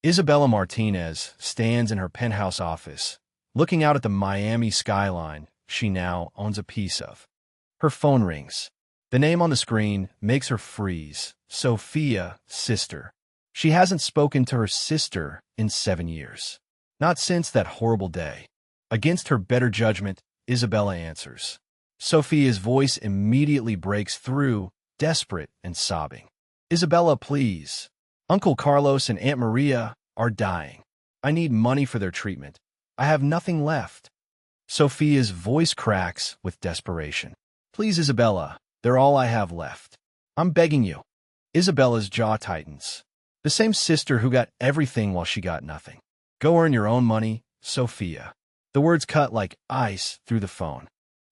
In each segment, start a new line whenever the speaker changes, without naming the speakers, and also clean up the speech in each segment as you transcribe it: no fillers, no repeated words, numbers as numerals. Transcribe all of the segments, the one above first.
Isabella Martinez stands in her penthouse office, looking out at the Miami skyline she now owns a piece of. Her phone rings. The name on the screen makes her freeze. Sophia, sister. She hasn't spoken to her sister in 7 years. Not since that horrible day. Against her better judgment, Isabella answers. Sophia's voice immediately breaks through, desperate and sobbing. Isabella, please. Uncle Carlos and Aunt Maria are dying. I need money for their treatment. I have nothing left. Sophia's voice cracks with desperation. Please, Isabella, they're all I have left. I'm begging you. Isabella's jaw tightens. The same sister who got everything while she got nothing. Go earn your own money, Sophia. The words cut like ice through the phone.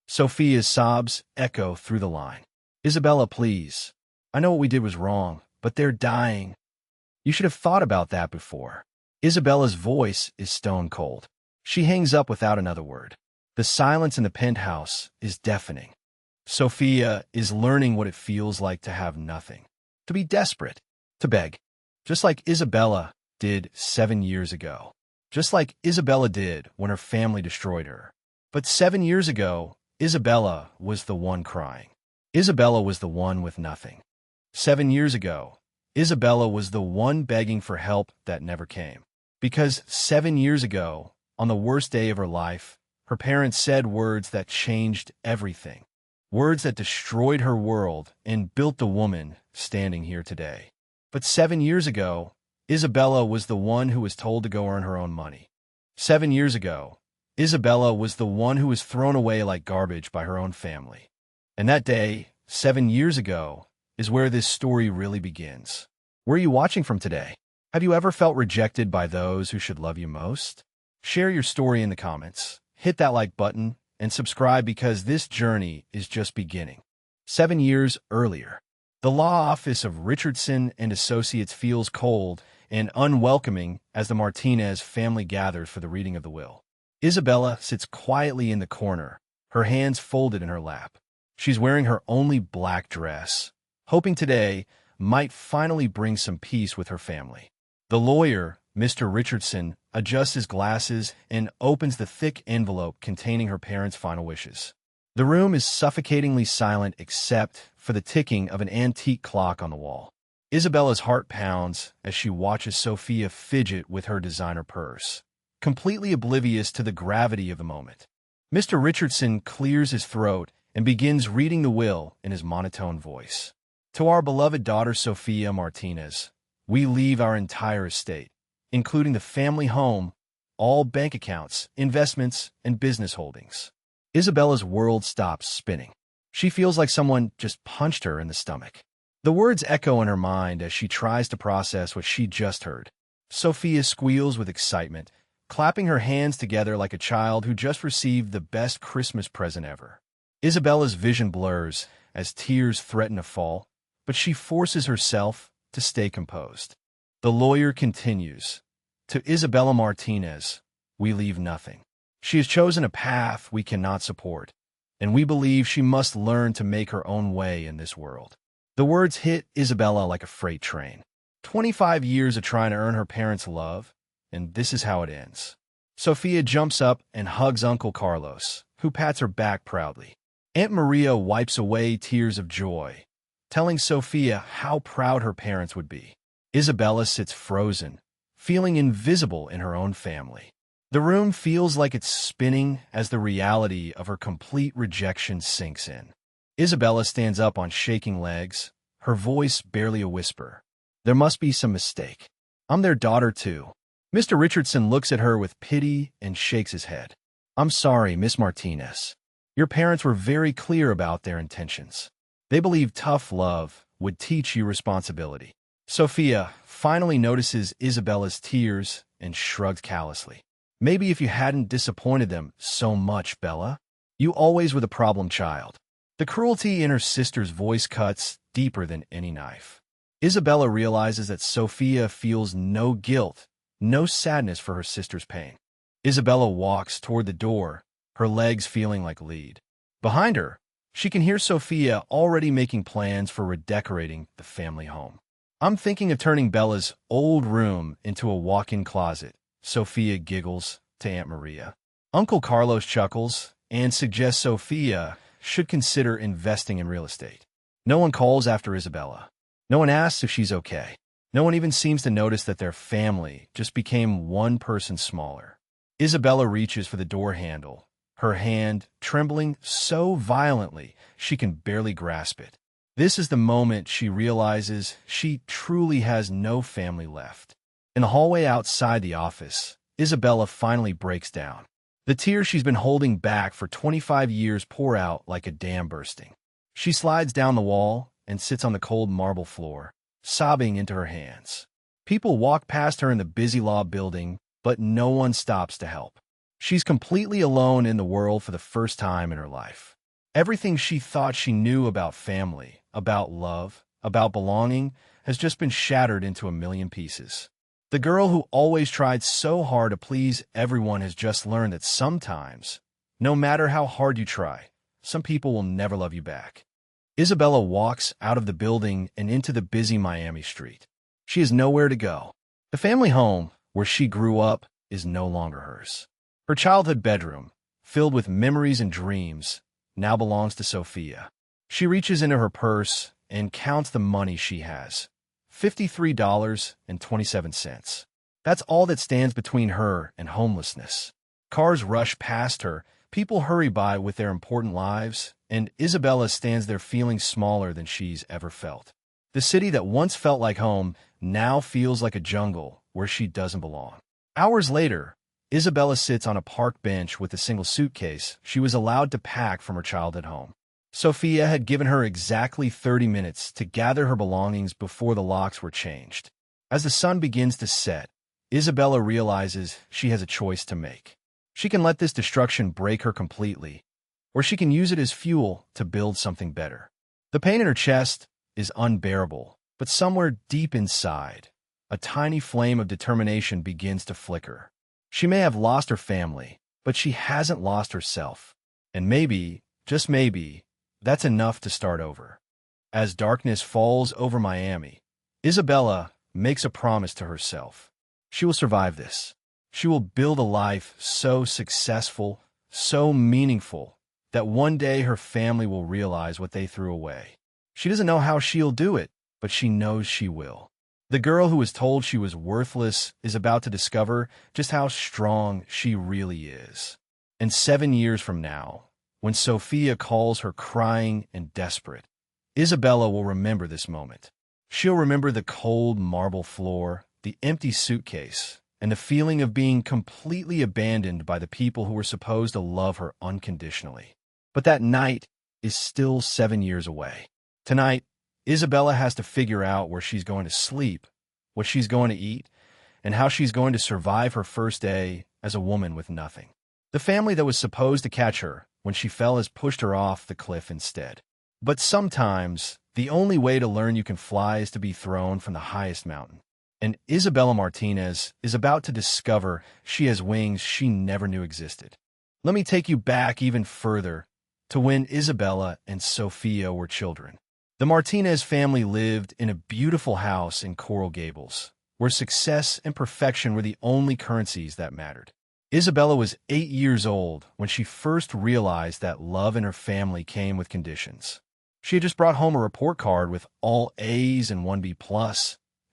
Sophia's sobs echo through the line. Isabella, please. I know what we did was wrong, but they're dying. You should have thought about that before. Isabella's voice is stone cold. She hangs up without another word. The silence in the penthouse is deafening. Sophia is learning what it feels like to have nothing. To be desperate. To beg. Just like Isabella did 7 years ago. Just like Isabella did when her family destroyed her. But 7 years ago, Isabella was the one crying. Isabella was the one with nothing. 7 years ago, Isabella was the one begging for help that never came. Because 7 years ago, on the worst day of her life, her parents said words that changed everything. Words that destroyed her world and built the woman standing here today. But 7 years ago, Isabella was the one who was told to go earn her own money. 7 years ago, Isabella was the one who was thrown away like garbage by her own family. And that day, 7 years ago, is where this story really begins. Where are you watching from today? Have you ever felt rejected by those who should love you most? Share your story in the comments, hit that like button, and subscribe because this journey is just beginning. 7 years earlier, the law office of Richardson and Associates feels cold and unwelcoming as the Martinez family gathers for the reading of the will. Isabella sits quietly in the corner, her hands folded in her lap. She's wearing her only black dress, hoping today might finally bring some peace with her family. The lawyer, Mr. Richardson, adjusts his glasses and opens the thick envelope containing her parents' final wishes. The room is suffocatingly silent except for the ticking of an antique clock on the wall. Isabella's heart pounds as she watches Sophia fidget with her designer purse, completely oblivious to the gravity of the moment. Mr. Richardson clears his throat and begins reading the will in his monotone voice. To our beloved daughter Sophia Martinez, we leave our entire estate, including the family home, all bank accounts, investments, and business holdings. Isabella's world stops spinning. She feels like someone just punched her in the stomach. The words echo in her mind as she tries to process what she just heard. Sophia squeals with excitement, clapping her hands together like a child who just received the best Christmas present ever. Isabella's vision blurs as tears threaten to fall, but she forces herself to stay composed. The lawyer continues. To Isabella Martinez, we leave nothing. She has chosen a path we cannot support, and we believe she must learn to make her own way in this world. The words hit Isabella like a freight train. 25 years of trying to earn her parents' love, and this is how it ends. Sophia jumps up and hugs Uncle Carlos, who pats her back proudly. Aunt Maria wipes away tears of joy, telling Sophia how proud her parents would be. Isabella sits frozen, feeling invisible in her own family. The room feels like it's spinning as the reality of her complete rejection sinks in. Isabella stands up on shaking legs, her voice barely a whisper. There must be some mistake. I'm their daughter too. Mr. Richardson looks at her with pity and shakes his head. I'm sorry, Miss Martinez. Your parents were very clear about their intentions. They believed tough love would teach you responsibility. Sophia finally notices Isabella's tears and shrugs callously. Maybe if you hadn't disappointed them so much, Bella, you always were the problem child. The cruelty in her sister's voice cuts deeper than any knife. Isabella realizes that Sophia feels no guilt, no sadness for her sister's pain. Isabella walks toward the door, her legs feeling like lead. Behind her, she can hear Sophia already making plans for redecorating the family home. I'm thinking of turning Bella's old room into a walk-in closet. Sophia giggles to Aunt Maria. Uncle Carlos chuckles and suggests Sophia should consider investing in real estate. No one calls after Isabella. No one asks if she's okay. No one even seems to notice that their family just became one person smaller. Isabella reaches for the door handle, her hand trembling so violently she can barely grasp it. This is the moment she realizes she truly has no family left. In the hallway outside the office, Isabella finally breaks down. The tears she's been holding back for 25 years pour out like a dam bursting. She slides down the wall and sits on the cold marble floor, sobbing into her hands. People walk past her in the busy law building, but no one stops to help. She's completely alone in the world for the first time in her life. Everything she thought she knew about family, about love, about belonging, has just been shattered into a million pieces. The girl who always tried so hard to please everyone has just learned that sometimes, no matter how hard you try, some people will never love you back. Isabella walks out of the building and into the busy Miami street. She has nowhere to go. The family home, where she grew up, is no longer hers. Her childhood bedroom, filled with memories and dreams, now belongs to Sophia. She reaches into her purse and counts the money she has. $53.27. That's all that stands between her and homelessness. Cars rush past her, people hurry by with their important lives, and Isabella stands there feeling smaller than she's ever felt. The city that once felt like home now feels like a jungle where she doesn't belong. Hours later, Isabella sits on a park bench with a single suitcase she was allowed to pack from her childhood home. Sophia had given her exactly 30 minutes to gather her belongings before the locks were changed. As the sun begins to set, Isabella realizes she has a choice to make. She can let this destruction break her completely, or she can use it as fuel to build something better. The pain in her chest is unbearable, but somewhere deep inside, a tiny flame of determination begins to flicker. She may have lost her family, but she hasn't lost herself. And maybe, just maybe, that's enough to start over. As darkness falls over Miami, Isabella makes a promise to herself. She will survive this. She will build a life so successful, so meaningful, that one day her family will realize what they threw away. She doesn't know how she'll do it, but she knows she will. The girl who was told she was worthless is about to discover just how strong she really is. And 7 years from now, when Sophia calls her crying and desperate, Isabella will remember this moment. She'll remember the cold marble floor, the empty suitcase, and the feeling of being completely abandoned by the people who were supposed to love her unconditionally. But that night is still 7 years away. Tonight, Isabella has to figure out where she's going to sleep, what she's going to eat, and how she's going to survive her first day as a woman with nothing. The family that was supposed to catch her when she fell has pushed her off the cliff instead. But sometimes, the only way to learn you can fly is to be thrown from the highest mountain. And Isabella Martinez is about to discover she has wings she never knew existed. Let me take you back even further to when Isabella and Sophia were children. The Martinez family lived in a beautiful house in Coral Gables, where success and perfection were the only currencies that mattered. Isabella was 8 years old when she first realized that love in her family came with conditions. She had just brought home a report card with all A's and 1 B+,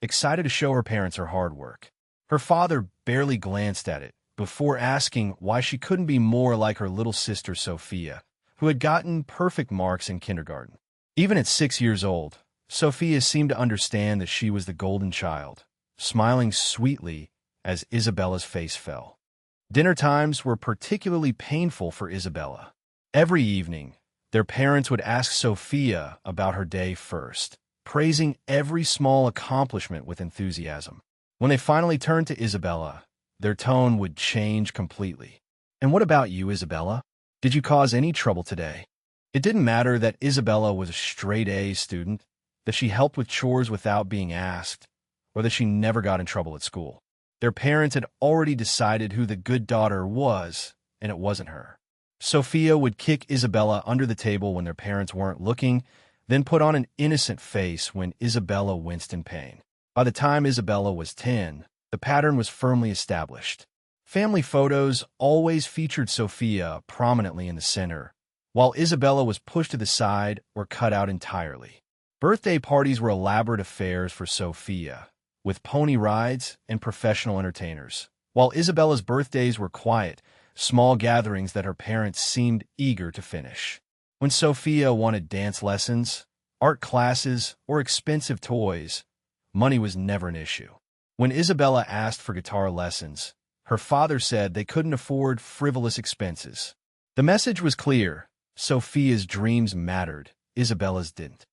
excited to show her parents her hard work. Her father barely glanced at it before asking why she couldn't be more like her little sister Sophia, who had gotten perfect marks in kindergarten. Even at 6 years old, Sophia seemed to understand that she was the golden child, smiling sweetly as Isabella's face fell. Dinner times were particularly painful for Isabella. Every evening, their parents would ask Sophia about her day first, praising every small accomplishment with enthusiasm. When they finally turned to Isabella, their tone would change completely. "And what about you, Isabella? Did you cause any trouble today?" It didn't matter that Isabella was a straight-A student, that she helped with chores without being asked, or that she never got in trouble at school. Their parents had already decided who the good daughter was, and it wasn't her. Sophia would kick Isabella under the table when their parents weren't looking, then put on an innocent face when Isabella winced in pain. By the time Isabella was 10, the pattern was firmly established. Family photos always featured Sophia prominently in the center, while Isabella was pushed to the side or cut out entirely. Birthday parties were elaborate affairs for Sophia, with pony rides and professional entertainers, while Isabella's birthdays were quiet, small gatherings that her parents seemed eager to finish. When Sophia wanted dance lessons, art classes, or expensive toys, money was never an issue. When Isabella asked for guitar lessons, her father said they couldn't afford frivolous expenses. The message was clear: Sophia's dreams mattered, Isabella's didn't.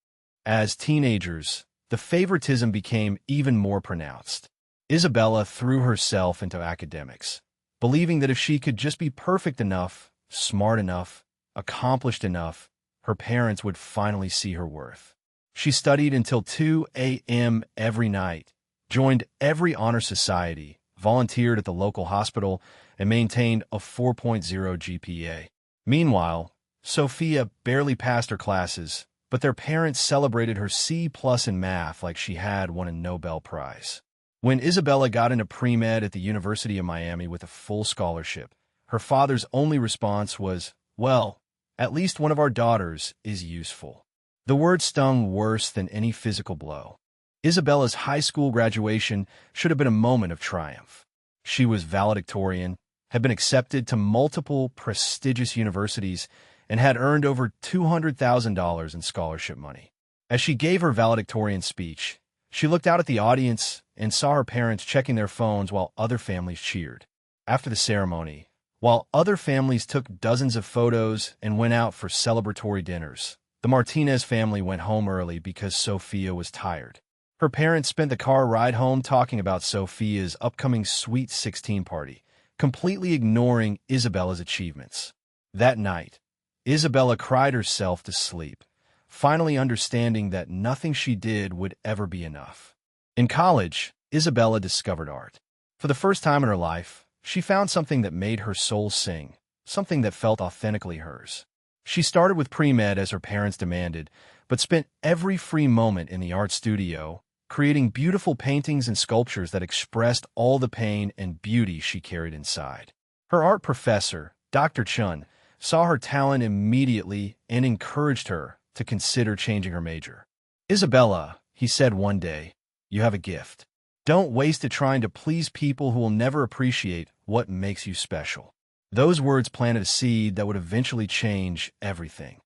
As teenagers, the favoritism became even more pronounced. Isabella threw herself into academics, believing that if she could just be perfect enough, smart enough, accomplished enough, her parents would finally see her worth. She studied until 2 a.m. every night, joined every honor society, volunteered at the local hospital, and maintained a 4.0 GPA. Meanwhile, Sophia barely passed her classes, but their parents celebrated her C+ in math like she had won a Nobel Prize. When Isabella got into pre-med at the University of Miami with a full scholarship, her father's only response was, "Well, at least one of our daughters is useful." The word stung worse than any physical blow. Isabella's high school graduation should have been a moment of triumph. She was valedictorian, had been accepted to multiple prestigious universities, and had earned over $200,000 in scholarship money. As she gave her valedictorian speech, she looked out at the audience and saw her parents checking their phones while other families cheered. After the ceremony, while other families took dozens of photos and went out for celebratory dinners, the Martinez family went home early because Sophia was tired. Her parents spent the car ride home talking about Sophia's upcoming Sweet 16 party, completely ignoring Isabella's achievements. That night, Isabella cried herself to sleep, finally understanding that nothing she did would ever be enough. In college, Isabella discovered art. For the first time in her life, she found something that made her soul sing, something that felt authentically hers. She started with pre-med as her parents demanded, but spent every free moment in the art studio, creating beautiful paintings and sculptures that expressed all the pain and beauty she carried inside. Her art professor, Dr. Chun, saw her talent immediately and encouraged her to consider changing her major. "Isabella," he said one day, "you have a gift. Don't waste it trying to please people who will never appreciate what makes you special." Those words planted a seed that would eventually change everything.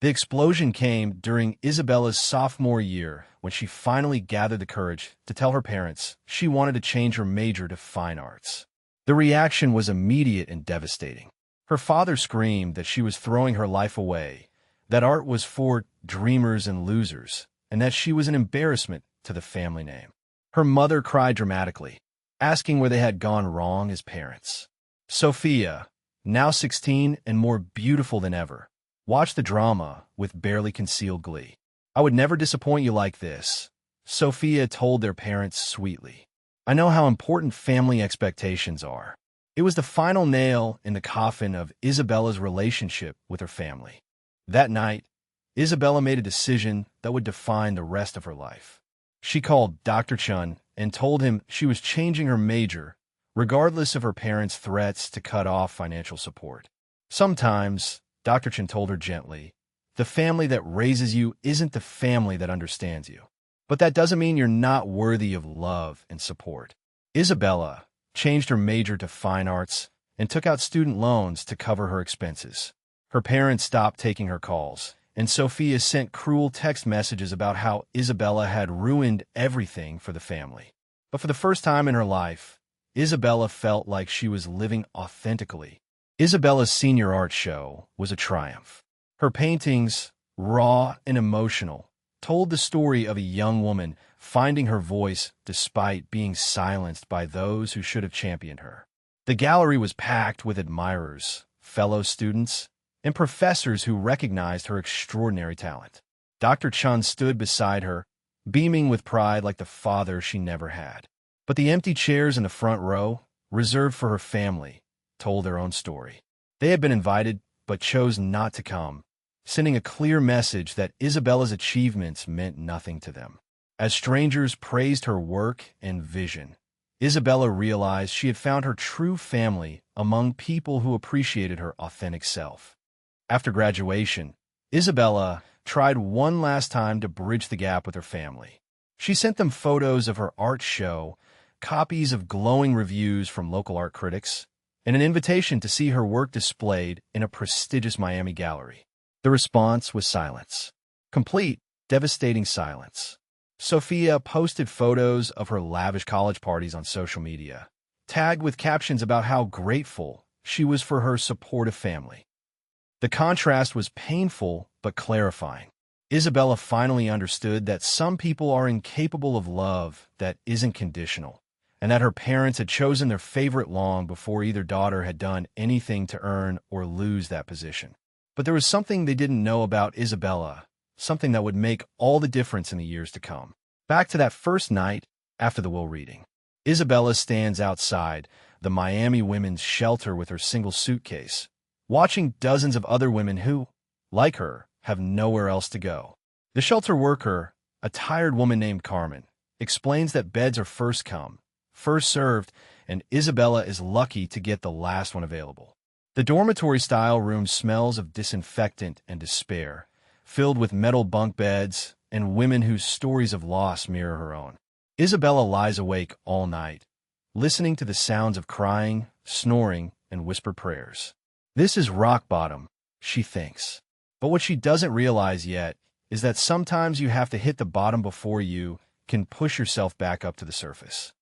The explosion came during Isabella's sophomore year when she finally gathered the courage to tell her parents she wanted to change her major to fine arts. The reaction was immediate and devastating. Her father screamed that she was throwing her life away, that art was for dreamers and losers, and that she was an embarrassment to the family name. Her mother cried dramatically, asking where they had gone wrong as parents. Sophia, now 16 and more beautiful than ever, watched the drama with barely concealed glee. "I would never disappoint you like this," Sophia told their parents sweetly. "I know how important family expectations are." It was the final nail in the coffin of Isabella's relationship with her family. That night, Isabella made a decision that would define the rest of her life. She called Dr. Chun and told him she was changing her major, regardless of her parents' threats to cut off financial support. "Sometimes," Dr. Chun told her gently, "the family that raises you isn't the family that understands you. But that doesn't mean you're not worthy of love and support." Isabella changed her major to fine arts and took out student loans to cover her expenses. Her parents stopped taking her calls, and Sophia sent cruel text messages about how Isabella had ruined everything for the family. But for the first time in her life, Isabella felt like she was living authentically. Isabella's senior art show was a triumph. Her paintings, raw and emotional, told the story of a young woman finding her voice despite being silenced by those who should have championed her. The gallery was packed with admirers, fellow students, and professors who recognized her extraordinary talent. Dr. Chun stood beside her, beaming with pride like the father she never had. But the empty chairs in the front row, reserved for her family, told their own story. They had been invited, but chose not to come, sending a clear message that Isabella's achievements meant nothing to them. As strangers praised her work and vision, Isabella realized she had found her true family among people who appreciated her authentic self. After graduation, Isabella tried one last time to bridge the gap with her family. She sent them photos of her art show, copies of glowing reviews from local art critics, and an invitation to see her work displayed in a prestigious Miami gallery. The response was silence. Complete, devastating silence. Sophia posted photos of her lavish college parties on social media, tagged with captions about how grateful she was for her supportive family. The contrast was painful but clarifying. Isabella finally understood that some people are incapable of love that isn't conditional, and that her parents had chosen their favorite long before either daughter had done anything to earn or lose that position. But there was something they didn't know about Isabella, something that would make all the difference in the years to come. Back to that first night after the will reading. Isabella stands outside the Miami women's shelter with her single suitcase, watching dozens of other women who, like her, have nowhere else to go. The shelter worker, a tired woman named Carmen, explains that beds are first come, first served, and Isabella is lucky to get the last one available. The dormitory-style room smells of disinfectant and despair, filled with metal bunk beds and women whose stories of loss mirror her own. Isabella lies awake all night, listening to the sounds of crying, snoring, and whispered prayers. This is rock bottom, she thinks. But what she doesn't realize yet is that sometimes you have to hit the bottom before you can push yourself back up to the surface.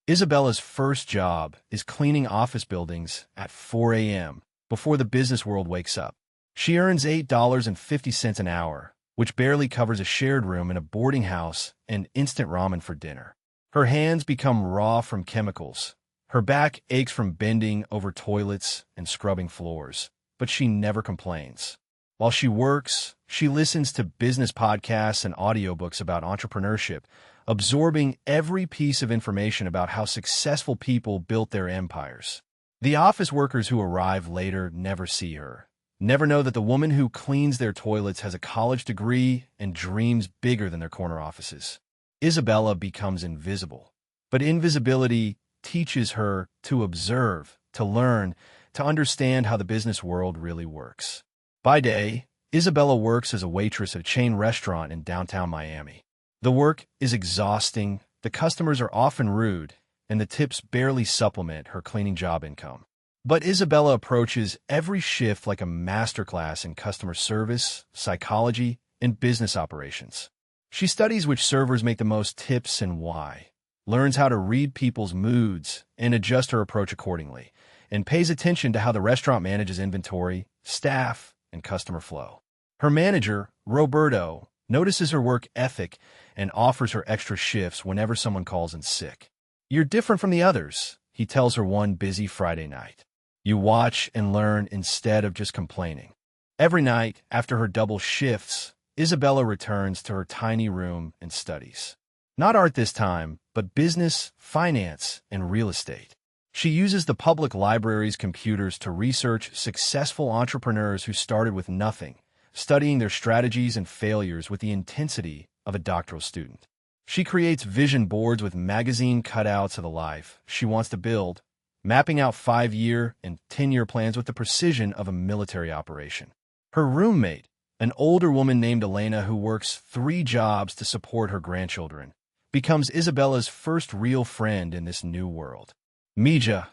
Isabella's first job is cleaning office buildings at 4 a.m. before the business world wakes up. She earns $8.50 an hour, which barely covers a shared room in a boarding house and instant ramen for dinner. Her hands become raw from chemicals. Her back aches from bending over toilets and scrubbing floors, but she never complains. While she works, she listens to business podcasts and audiobooks about entrepreneurship, absorbing every piece of information about how successful people built their empires. The office workers who arrive later never see her, never know that the woman who cleans their toilets has a college degree and dreams bigger than their corner offices. Isabella becomes invisible, but invisibility teaches her to observe, to learn, to understand how the business world really works. By day, Isabella works as a waitress at a chain restaurant in downtown Miami. The work is exhausting, the customers are often rude, and the tips barely supplement her cleaning job income. But Isabella approaches every shift like a masterclass in customer service, psychology, and business operations. She studies which servers make the most tips and why, learns how to read people's moods and adjust her approach accordingly, and pays attention to how the restaurant manages inventory, staff, and customer flow. Her manager, Roberto, notices her work ethic and offers her extra shifts whenever someone calls in sick. "You're different from the others," he tells her one busy Friday night. "You watch and learn instead of just complaining." Every night, after her double shifts, Isabella returns to her tiny room and studies. Not art this time, but business, finance, and real estate. She uses the public library's computers to research successful entrepreneurs who started with nothing, studying their strategies and failures with the intensity of a doctoral student. She creates vision boards with magazine cutouts of the life she wants to build, mapping out 5-year and 10-year plans with the precision of a military operation. Her roommate, an older woman named Elena who works 3 jobs to support her grandchildren, becomes Isabella's first real friend in this new world. "Mija,"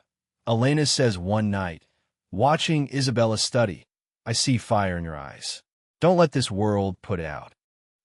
Elena says one night, watching Isabella study, "I see fire in your eyes. Don't let this world put it out."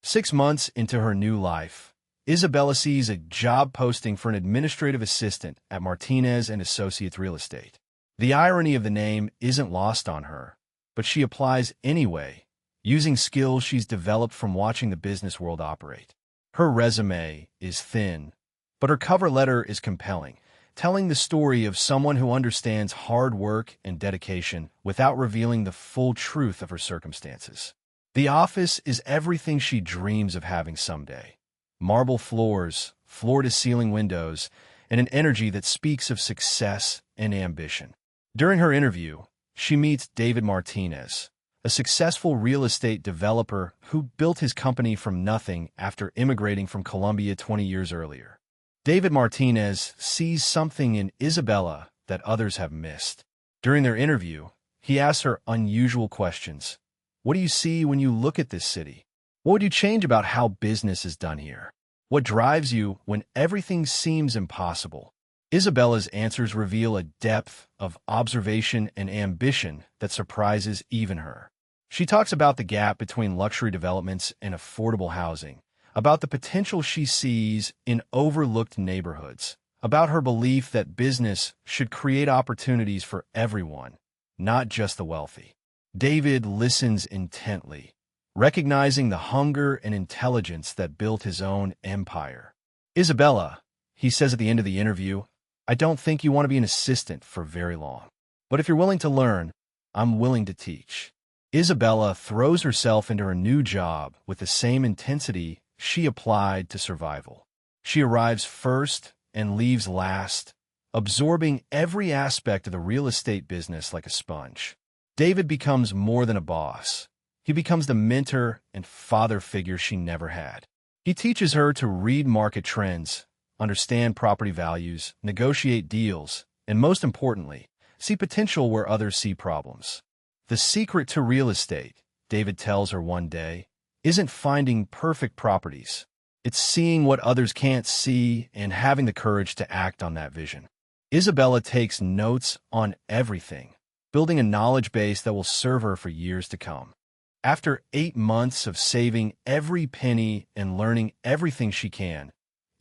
6 months into her new life, Isabella sees a job posting for an administrative assistant at Martinez and Associates Real Estate. The irony of the name isn't lost on her, but she applies anyway, using skills she's developed from watching the business world operate. Her resume is thin, but her cover letter is compelling, telling the story of someone who understands hard work and dedication without revealing the full truth of her circumstances. The office is everything she dreams of having someday. Marble floors, floor-to-ceiling windows, and an energy that speaks of success and ambition. During her interview, she meets David Martinez, a successful real estate developer who built his company from nothing after immigrating from Colombia 20 years earlier. David Martinez sees something in Isabella that others have missed. During their interview, he asks her unusual questions. What do you see when you look at this city? What would you change about how business is done here? What drives you when everything seems impossible? Isabella's answers reveal a depth of observation and ambition that surprises even her. She talks about the gap between luxury developments and affordable housing, about the potential she sees in overlooked neighborhoods, about her belief that business should create opportunities for everyone, not just the wealthy. David listens intently, recognizing the hunger and intelligence that built his own empire. Isabella, he says at the end of the interview, I don't think you want to be an assistant for very long. But if you're willing to learn, I'm willing to teach. Isabella throws herself into her new job with the same intensity she applied to survival. She arrives first and leaves last, absorbing every aspect of the real estate business like a sponge. David becomes more than a boss. He becomes the mentor and father figure she never had. He teaches her to read market trends, understand property values, negotiate deals, and most importantly, see potential where others see problems. The secret to real estate, David tells her one day, isn't finding perfect properties. It's seeing what others can't see and having the courage to act on that vision. Isabella takes notes on everything, building a knowledge base that will serve her for years to come. After 8 months of saving every penny and learning everything she can,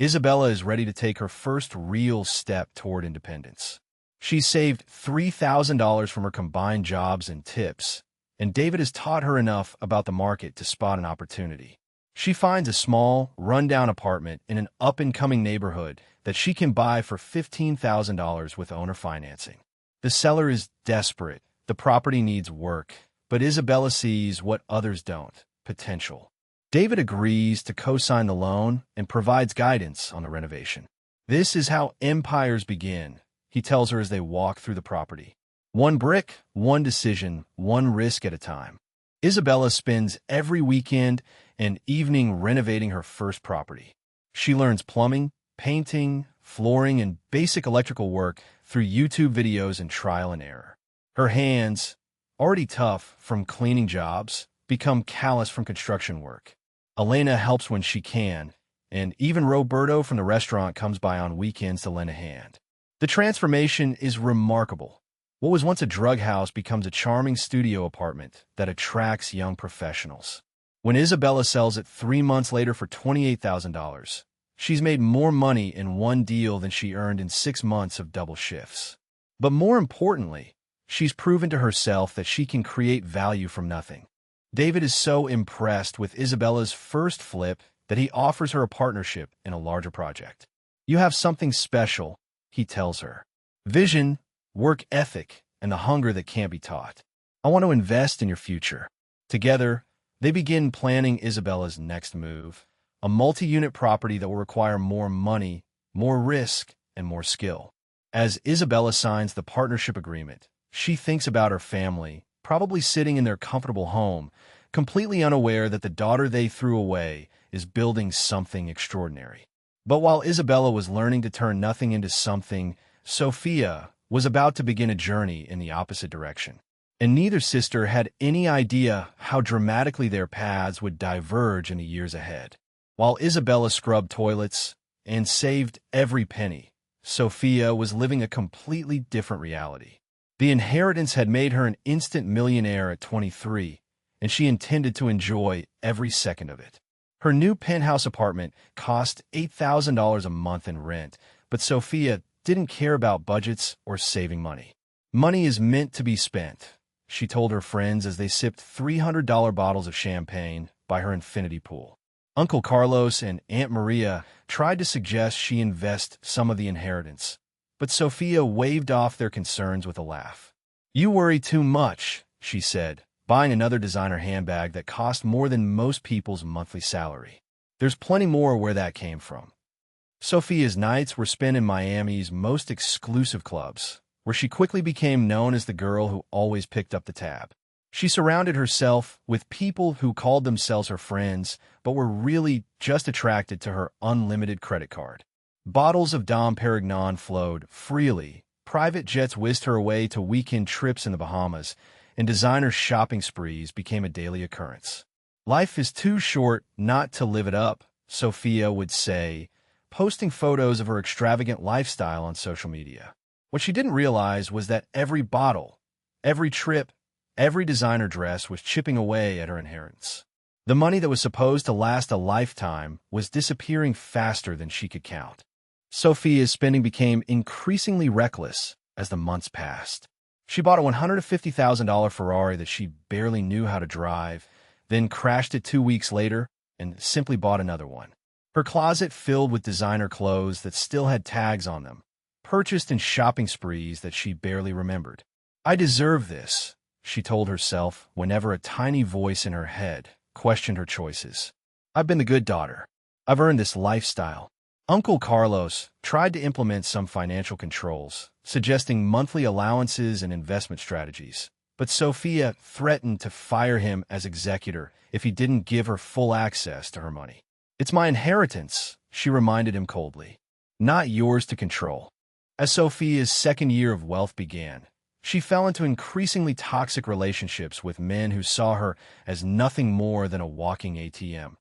Isabella is ready to take her first real step toward independence. She's saved $3,000 from her combined jobs and tips, and David has taught her enough about the market to spot an opportunity. She finds a small, rundown apartment in an up-and-coming neighborhood that she can buy for $15,000 with owner financing. The seller is desperate. The property needs work, but Isabella sees what others don't: potential. David agrees to co-sign the loan and provides guidance on the renovation. This is how empires begin, he tells her as they walk through the property. One brick, one decision, one risk at a time. Isabella spends every weekend and evening renovating her first property. She learns plumbing, painting, flooring, and basic electrical work through YouTube videos and trial and error. Her hands, already tough from cleaning jobs, become callous from construction work. Elena helps when she can, and even Roberto from the restaurant comes by on weekends to lend a hand. The transformation is remarkable. What was once a drug house becomes a charming studio apartment that attracts young professionals. When Isabella sells it 3 months later for $28,000, she's made more money in one deal than she earned in 6 months of double shifts. But more importantly, she's proven to herself that she can create value from nothing. David is so impressed with Isabella's first flip that he offers her a partnership in a larger project. You have something special, he tells her. Vision, work ethic, and the hunger that can't be taught. I want to invest in your future. Together, they begin planning Isabella's next move, a multi-unit property that will require more money, more risk, and more skill. As Isabella signs the partnership agreement, she thinks about her family, probably sitting in their comfortable home, completely unaware that the daughter they threw away is building something extraordinary. But while Isabella was learning to turn nothing into something, Sophia was about to begin a journey in the opposite direction. And neither sister had any idea how dramatically their paths would diverge in the years ahead. While Isabella scrubbed toilets and saved every penny, Sophia was living a completely different reality. The inheritance had made her an instant millionaire at 23, and she intended to enjoy every second of it. Her new penthouse apartment cost $8,000 a month in rent, but Sophia didn't care about budgets or saving money. Money is meant to be spent, she told her friends as they sipped $300 bottles of champagne by her infinity pool. Uncle Carlos and Aunt Maria tried to suggest she invest some of the inheritance, but Sophia waved off their concerns with a laugh. You worry too much, she said, buying another designer handbag that cost more than most people's monthly salary. There's plenty more where that came from. Sophia's nights were spent in Miami's most exclusive clubs, where she quickly became known as the girl who always picked up the tab. She surrounded herself with people who called themselves her friends, but were really just attracted to her unlimited credit card. Bottles of Dom Perignon flowed freely, private jets whisked her away to weekend trips in the Bahamas, and designer shopping sprees became a daily occurrence. Life is too short not to live it up, Sophia would say, posting photos of her extravagant lifestyle on social media. What she didn't realize was that every bottle, every trip, every designer dress was chipping away at her inheritance. The money that was supposed to last a lifetime was disappearing faster than she could count. Sophia's spending became increasingly reckless as the months passed. She bought a $150,000 Ferrari that she barely knew how to drive, then crashed it 2 weeks later and simply bought another one. Her closet filled with designer clothes that still had tags on them, purchased in shopping sprees that she barely remembered. "I deserve this," she told herself whenever a tiny voice in her head questioned her choices. "I've been the good daughter. I've earned this lifestyle." Uncle Carlos tried to implement some financial controls, suggesting monthly allowances and investment strategies. But Sophia threatened to fire him as executor if he didn't give her full access to her money. "It's my inheritance," she reminded him coldly, "not yours to control." As Sophia's second year of wealth began, she fell into increasingly toxic relationships with men who saw her as nothing more than a walking ATM.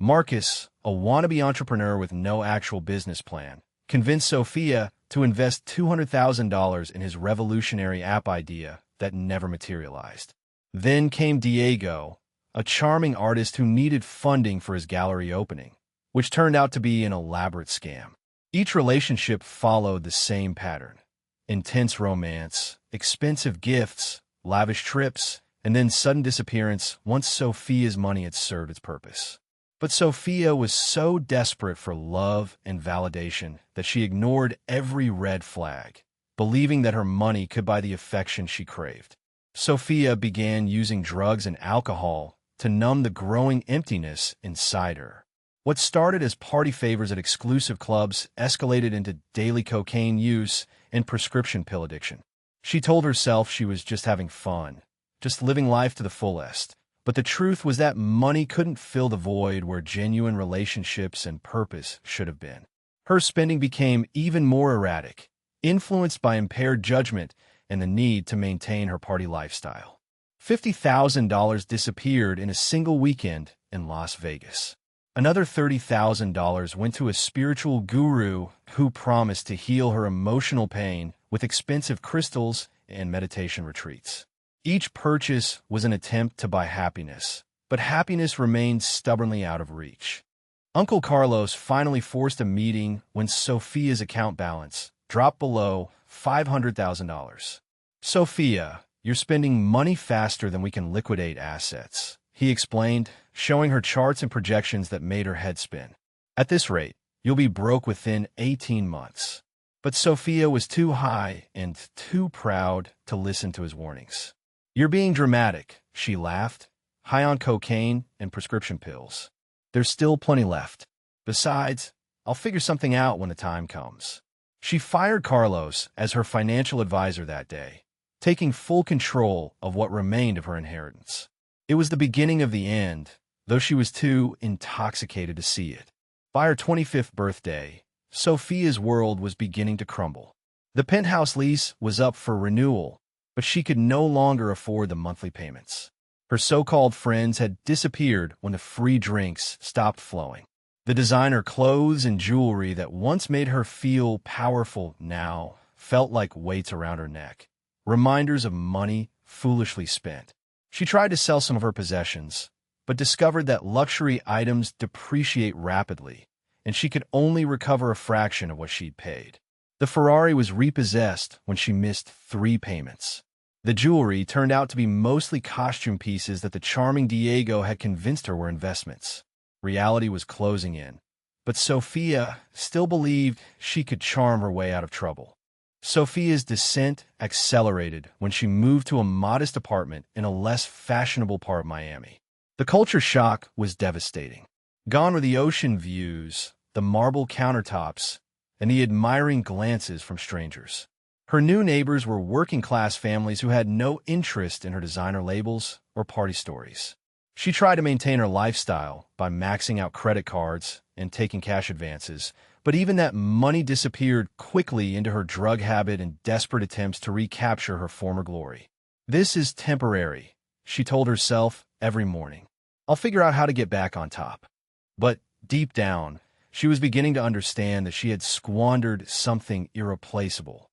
Marcus, a wannabe entrepreneur with no actual business plan, convinced Sophia to invest $200,000 in his revolutionary app idea that never materialized. Then came Diego, a charming artist who needed funding for his gallery opening, which turned out to be an elaborate scam. Each relationship followed the same pattern: intense romance, expensive gifts, lavish trips, and then sudden disappearance once Sophia's money had served its purpose. But Sophia was so desperate for love and validation that she ignored every red flag, believing that her money could buy the affection she craved. Sophia began using drugs and alcohol to numb the growing emptiness inside her. What started as party favors at exclusive clubs escalated into daily cocaine use and prescription pill addiction. She told herself she was just having fun, just living life to the fullest. But the truth was that money couldn't fill the void where genuine relationships and purpose should have been. Her spending became even more erratic, influenced by impaired judgment and the need to maintain her party lifestyle. $50,000 disappeared in a single weekend in Las Vegas. Another $30,000 went to a spiritual guru who promised to heal her emotional pain with expensive crystals and meditation retreats. Each purchase was an attempt to buy happiness, but happiness remained stubbornly out of reach. Uncle Carlos finally forced a meeting when Sophia's account balance dropped below $500,000. "Sophia, you're spending money faster than we can liquidate assets," he explained, showing her charts and projections that made her head spin. "At this rate, you'll be broke within 18 months. But Sophia was too high and too proud to listen to his warnings. "You're being dramatic," she laughed, "high on cocaine and prescription pills. There's still plenty left. Besides, I'll figure something out when the time comes." She fired Carlos as her financial advisor that day, taking full control of what remained of her inheritance. It was the beginning of the end, though she was too intoxicated to see it. By her 25th birthday, Sophia's world was beginning to crumble. The penthouse lease was up for renewal, but she could no longer afford the monthly payments. Her so-called friends had disappeared when the free drinks stopped flowing. The designer clothes and jewelry that once made her feel powerful now felt like weights around her neck, reminders of money foolishly spent. She tried to sell some of her possessions, but discovered that luxury items depreciate rapidly, and she could only recover a fraction of what she'd paid. The Ferrari was repossessed when she missed 3 payments. The jewelry turned out to be mostly costume pieces that the charming Diego had convinced her were investments. Reality was closing in, but Sophia still believed she could charm her way out of trouble. Sophia's descent accelerated when she moved to a modest apartment in a less fashionable part of Miami. The culture shock was devastating. Gone were the ocean views, the marble countertops, and the admiring glances from strangers. Her new neighbors were working-class families who had no interest in her designer labels or party stories. She tried to maintain her lifestyle by maxing out credit cards and taking cash advances, but even that money disappeared quickly into her drug habit and desperate attempts to recapture her former glory. "This is temporary," she told herself every morning. "I'll figure out how to get back on top." But deep down, she was beginning to understand that she had squandered something irreplaceable.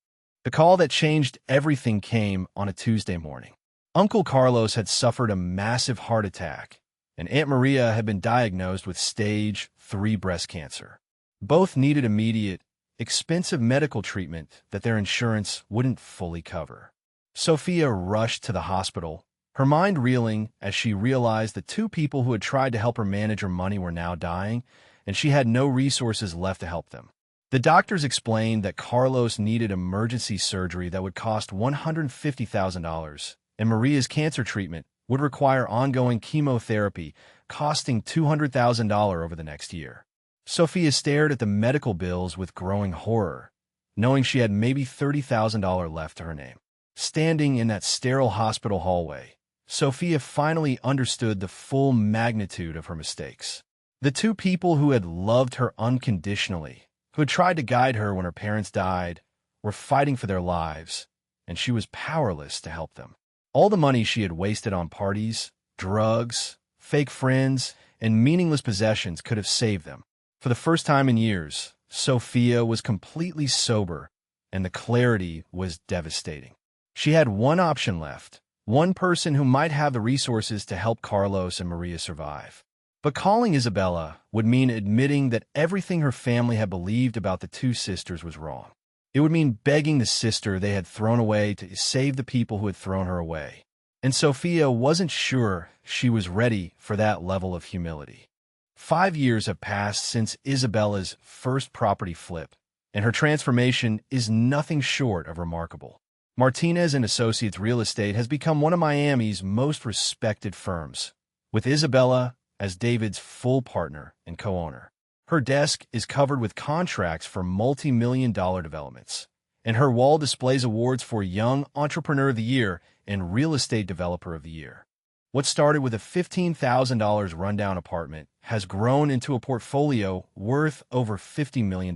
The call that changed everything came on a Tuesday morning. Uncle Carlos had suffered a massive heart attack, and Aunt Maria had been diagnosed with stage 3 breast cancer. Both needed immediate, expensive medical treatment that their insurance wouldn't fully cover. Sophia rushed to the hospital, her mind reeling as she realized the two people who had tried to help her manage her money were now dying, and she had no resources left to help them. The doctors explained that Carlos needed emergency surgery that would cost $150,000, and Maria's cancer treatment would require ongoing chemotherapy, costing $200,000 over the next year. Sophia stared at the medical bills with growing horror, knowing she had maybe $30,000 left to her name. Standing in that sterile hospital hallway, Sophia finally understood the full magnitude of her mistakes. The two people who had loved her unconditionally, who had tried to guide her when her parents died, were fighting for their lives, and she was powerless to help them. All the money she had wasted on parties, drugs, fake friends, and meaningless possessions could have saved them. For the first time in years, Sophia was completely sober, and the clarity was devastating. She had one option left, one person who might have the resources to help Carlos and Maria survive. But calling Isabella would mean admitting that everything her family had believed about the two sisters was wrong. It would mean begging the sister they had thrown away to save the people who had thrown her away. And Sophia wasn't sure she was ready for that level of humility. 5 years have passed since Isabella's first property flip, and her transformation is nothing short of remarkable. Martinez and Associates Real Estate has become one of Miami's most respected firms, with Isabella as David's full partner and co-owner. Her desk is covered with contracts for multi-million-dollar developments, and her wall displays awards for Young Entrepreneur of the Year and Real Estate Developer of the Year. What started with a $15,000 rundown apartment has grown into a portfolio worth over $50 million.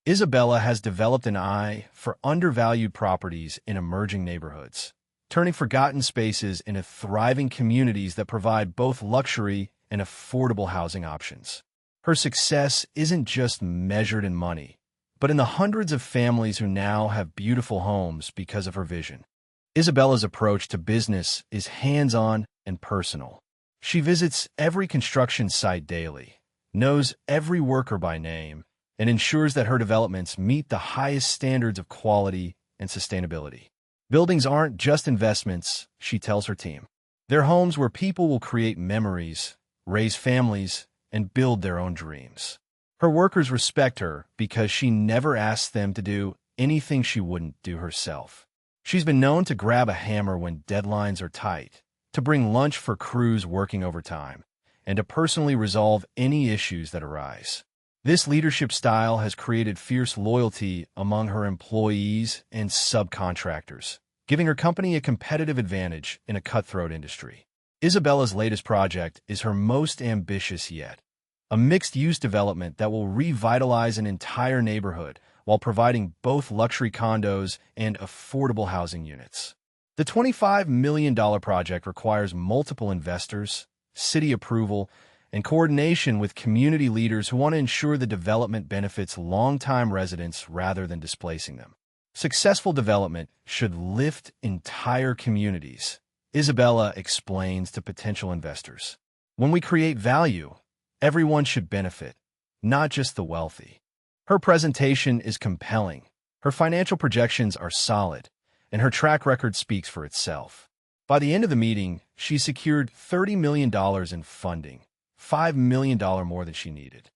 Isabella has developed an eye for undervalued properties in emerging neighborhoods, turning forgotten spaces into thriving communities that provide both luxury and affordable housing options. Her success isn't just measured in money, but in the hundreds of families who now have beautiful homes because of her vision. Isabella's approach to business is hands-on and personal. She visits every construction site daily, knows every worker by name, and ensures that her developments meet the highest standards of quality and sustainability. Buildings aren't just investments, she tells her team. They're homes where people will create memories, raise families, and build their own dreams. Her workers respect her because she never asks them to do anything she wouldn't do herself. She's been known to grab a hammer when deadlines are tight, to bring lunch for crews working overtime, and to personally resolve any issues that arise. This leadership style has created fierce loyalty among her employees and subcontractors, giving her company a competitive advantage in a cutthroat industry. Isabella's latest project is her most ambitious yet, a mixed-use development that will revitalize an entire neighborhood while providing both luxury condos and affordable housing units. The $25 million project requires multiple investors, city approval, and coordination with community leaders who want to ensure the development benefits longtime residents rather than displacing them. Successful development should lift entire communities, Isabella explains to potential investors. When we create value, everyone should benefit, not just the wealthy. Her presentation is compelling, her financial projections are solid, and her track record speaks for itself. By the end of the meeting, she secured $30 million in funding, $5 million more than she needed.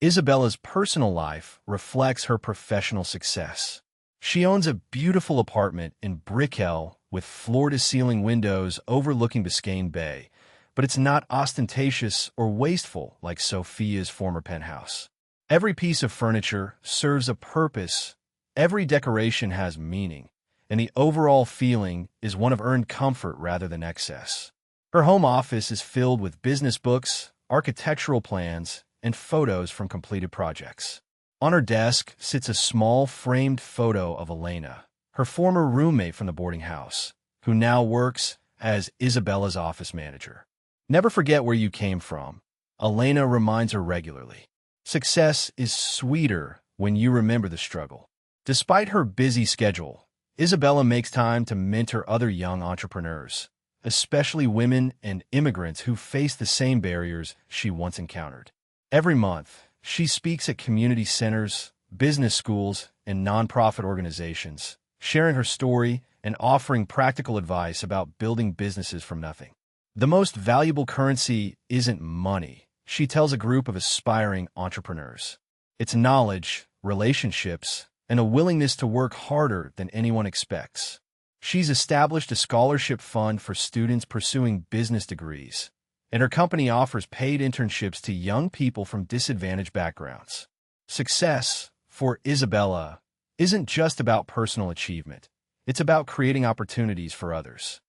Isabella's personal life reflects her professional success. She owns a beautiful apartment in Brickell with floor-to-ceiling windows overlooking Biscayne Bay, but it's not ostentatious or wasteful like Sophia's former penthouse. Every piece of furniture serves a purpose, Every decoration has meaning, and the overall feeling is one of earned comfort rather than excess. Her home office is filled with business books, architectural plans, and photos from completed projects. On her desk sits a small framed photo of Elena, her former roommate from the boarding house, who now works as Isabella's office manager. Never forget where you came from, Elena reminds her regularly. Success is sweeter when you remember the struggle. Despite her busy schedule, Isabella makes time to mentor other young entrepreneurs, especially women and immigrants who face the same barriers she once encountered. Every month, she speaks at community centers, business schools, and nonprofit organizations, sharing her story and offering practical advice about building businesses from nothing. The most valuable currency isn't money, she tells a group of aspiring entrepreneurs. It's knowledge, relationships, and a willingness to work harder than anyone expects. She's established a scholarship fund for students pursuing business degrees, and her company offers paid internships to young people from disadvantaged backgrounds. Success, for Isabella, isn't just about personal achievement. It's about creating opportunities for others.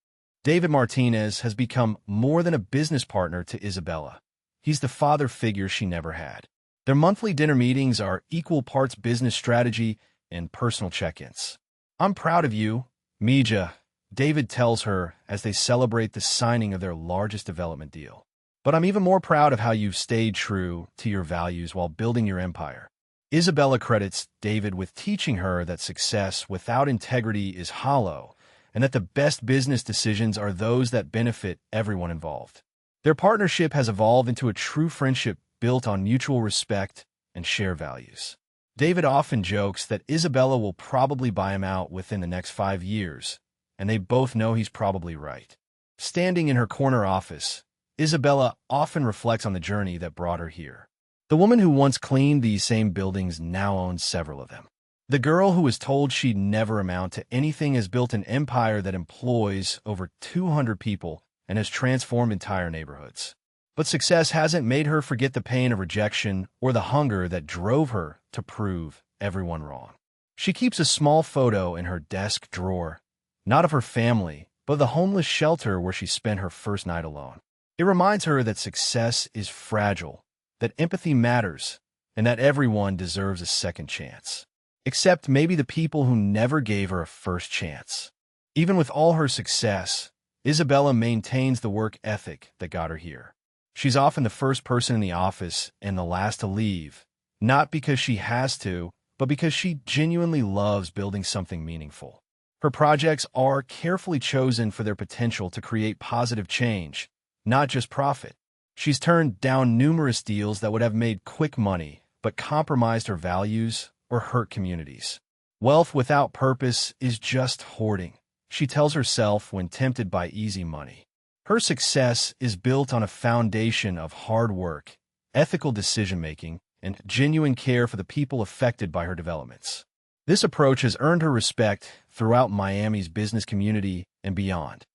David Martinez has become more than a business partner to Isabella. He's the father figure she never had. Their monthly dinner meetings are equal parts business strategy and personal check-ins. "I'm proud of you, Mija," David tells her as they celebrate the signing of their largest development deal. "But I'm even more proud of how you've stayed true to your values while building your empire." Isabella credits David with teaching her that success without integrity is hollow, and that the best business decisions are those that benefit everyone involved. Their partnership has evolved into a true friendship built on mutual respect and shared values. David often jokes that Isabella will probably buy him out within the next 5 years, and they both know he's probably right. Standing in her corner office, Isabella often reflects on the journey that brought her here. The woman who once cleaned these same buildings now owns several of them. The girl who was told she'd never amount to anything has built an empire that employs over 200 people and has transformed entire neighborhoods. But success hasn't made her forget the pain of rejection or the hunger that drove her to prove everyone wrong. She keeps a small photo in her desk drawer, not of her family, but of the homeless shelter where she spent her first night alone. It reminds her that success is fragile, that empathy matters, and that everyone deserves a second chance. Except maybe the people who never gave her a first chance. Even with all her success, Isabella maintains the work ethic that got her here. She's often the first person in the office and the last to leave, not because she has to, but because she genuinely loves building something meaningful. Her projects are carefully chosen for their potential to create positive change, not just profit. She's turned down numerous deals that would have made quick money, but compromised her values or hurt communities. Wealth without purpose is just hoarding, she tells herself when tempted by easy money. Her success is built on a foundation of hard work, ethical decision-making, and genuine care for the people affected by her developments. This approach has earned her respect throughout Miami's business community and beyond.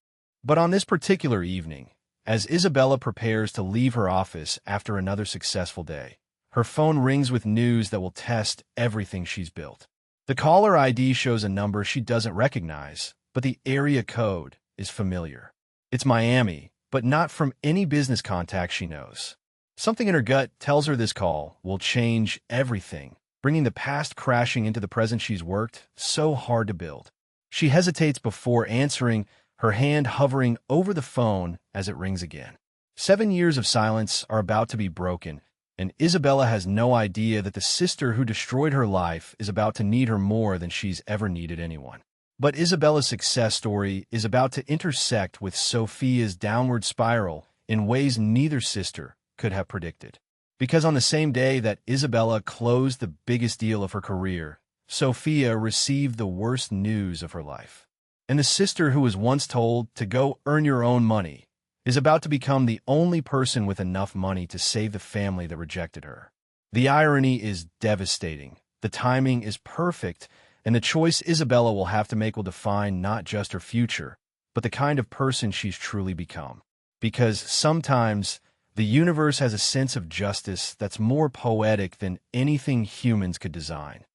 But on this particular evening, as Isabella prepares to leave her office after another successful day, her phone rings with news that will test everything she's built. The caller ID shows a number she doesn't recognize, but the area code is familiar. It's Miami, but not from any business contact she knows. Something in her gut tells her this call will change everything, bringing the past crashing into the present she's worked so hard to build. She hesitates before answering, her hand hovering over the phone as it rings again. 7 years of silence are about to be broken, and Isabella has no idea that the sister who destroyed her life is about to need her more than she's ever needed anyone. But Isabella's success story is about to intersect with Sophia's downward spiral in ways neither sister could have predicted. Because on the same day that Isabella closed the biggest deal of her career, Sophia received the worst news of her life. And the sister who was once told to go earn your own money is about to become the only person with enough money to save the family that rejected her. The irony is devastating, the timing is perfect, and the choice Isabella will have to make will define not just her future, but the kind of person she's truly become. Because sometimes the universe has a sense of justice that's more poetic than anything humans could design.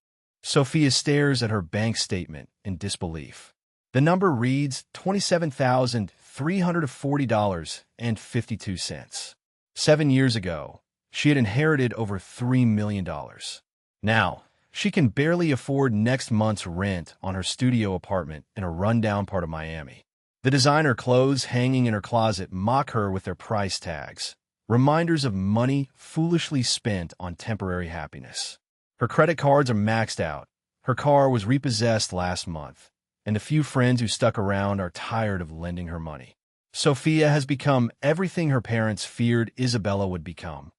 Sophia stares at her bank statement in disbelief. The number reads $27,340.52. 7 years ago, she had inherited over $3 million. Now, she can barely afford next month's rent on her studio apartment in a rundown part of Miami. The designer clothes hanging in her closet mock her with their price tags, reminders of money foolishly spent on temporary happiness. Her credit cards are maxed out, her car was repossessed last month, and the few friends who stuck around are tired of lending her money. Sophia has become everything her parents feared Isabella would become: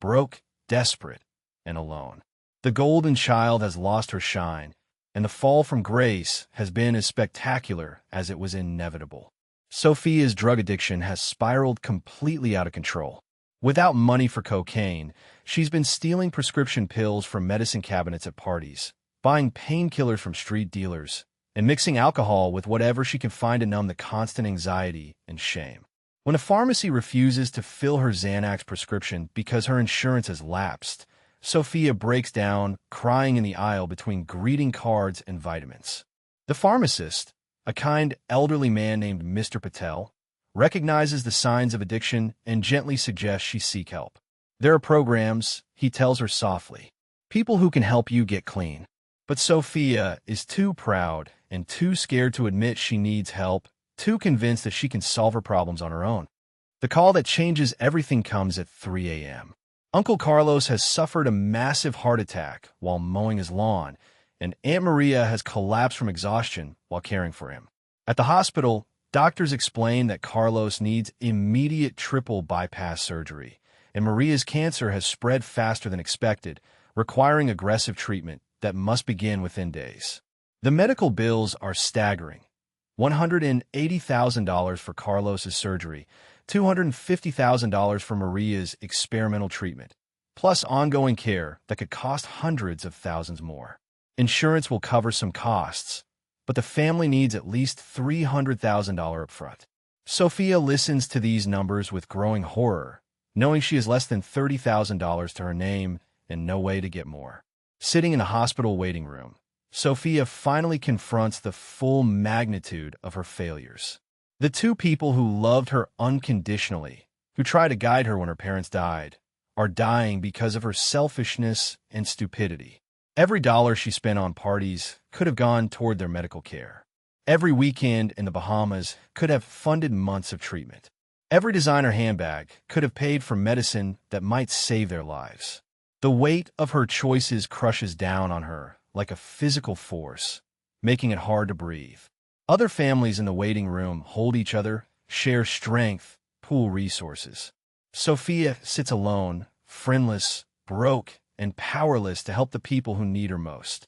broke, desperate, and alone. The golden child has lost her shine, and the fall from grace has been as spectacular as it was inevitable. Sophia's drug addiction has spiraled completely out of control. Without money for cocaine, she's been stealing prescription pills from medicine cabinets at parties, buying painkillers from street dealers, and mixing alcohol with whatever she can find to numb the constant anxiety and shame. When a pharmacy refuses to fill her Xanax prescription because her insurance has lapsed, Sophia breaks down, crying in the aisle between greeting cards and vitamins. The pharmacist, a kind elderly man named Mr. Patel, recognizes the signs of addiction and gently suggests she seek help. There are programs, he tells her softly, people who can help you get clean. But Sophia is too proud and too scared to admit she needs help, too convinced that she can solve her problems on her own. The call that changes everything comes at 3 a.m. Uncle Carlos has suffered a massive heart attack while mowing his lawn, and Aunt Maria has collapsed from exhaustion while caring for him. At the hospital, doctors explain that Carlos needs immediate triple bypass surgery, and Maria's cancer has spread faster than expected, requiring aggressive treatment that must begin within days. The medical bills are staggering: $180,000 for Carlos's surgery, $250,000 for Maria's experimental treatment, plus ongoing care that could cost hundreds of thousands more. Insurance will cover some costs, but the family needs at least $300,000 upfront. Sophia listens to these numbers with growing horror, knowing she has less than $30,000 to her name and no way to get more. Sitting in a hospital waiting room, Sophia finally confronts the full magnitude of her failures. The two people who loved her unconditionally, who tried to guide her when her parents died, are dying because of her selfishness and stupidity. Every dollar she spent on parties could have gone toward their medical care. Every weekend in the Bahamas could have funded months of treatment. Every designer handbag could have paid for medicine that might save their lives. The weight of her choices crushes down on her like a physical force, making it hard to breathe. Other families in the waiting room hold each other, share strength, pool resources. Sophia sits alone, friendless, broke, and powerless to help the people who need her most.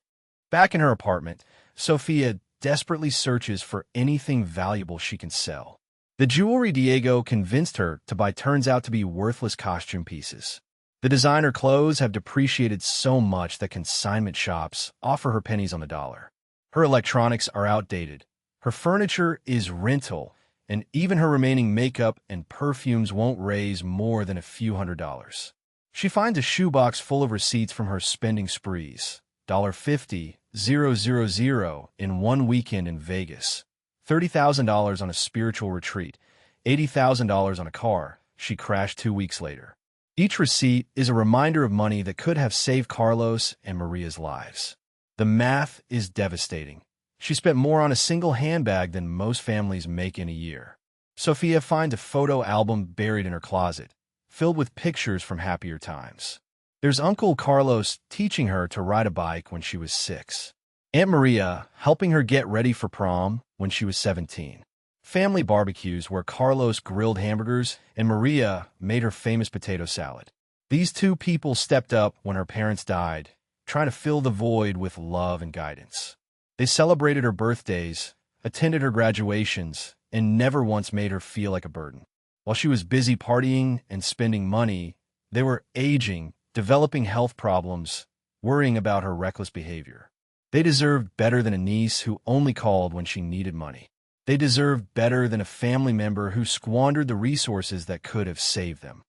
Back in her apartment, Sophia desperately searches for anything valuable she can sell. The jewelry Diego convinced her to buy turns out to be worthless costume pieces. The designer clothes have depreciated so much that consignment shops offer her pennies on the dollar. Her electronics are outdated, her furniture is rental, and even her remaining makeup and perfumes won't raise more than a few $100s. She finds a shoebox full of receipts from her spending sprees: $50,000 in one weekend in Vegas, $30,000 on a spiritual retreat, $80,000 on a car she crashed 2 weeks later. Each receipt is a reminder of money that could have saved Carlos and Maria's lives. The math is devastating. She spent more on a single handbag than most families make in a year. Sophia finds a photo album buried in her closet, filled with pictures from happier times. There's Uncle Carlos teaching her to ride a bike when she was 6. Aunt Maria helping her get ready for prom when she was 17. Family barbecues where Carlos grilled hamburgers and Maria made her famous potato salad. These two people stepped up when her parents died, trying to fill the void with love and guidance. They celebrated her birthdays, attended her graduations, and never once made her feel like a burden. While she was busy partying and spending money, they were aging, developing health problems, worrying about her reckless behavior. They deserved better than a niece who only called when she needed money. They deserved better than a family member who squandered the resources that could have saved them.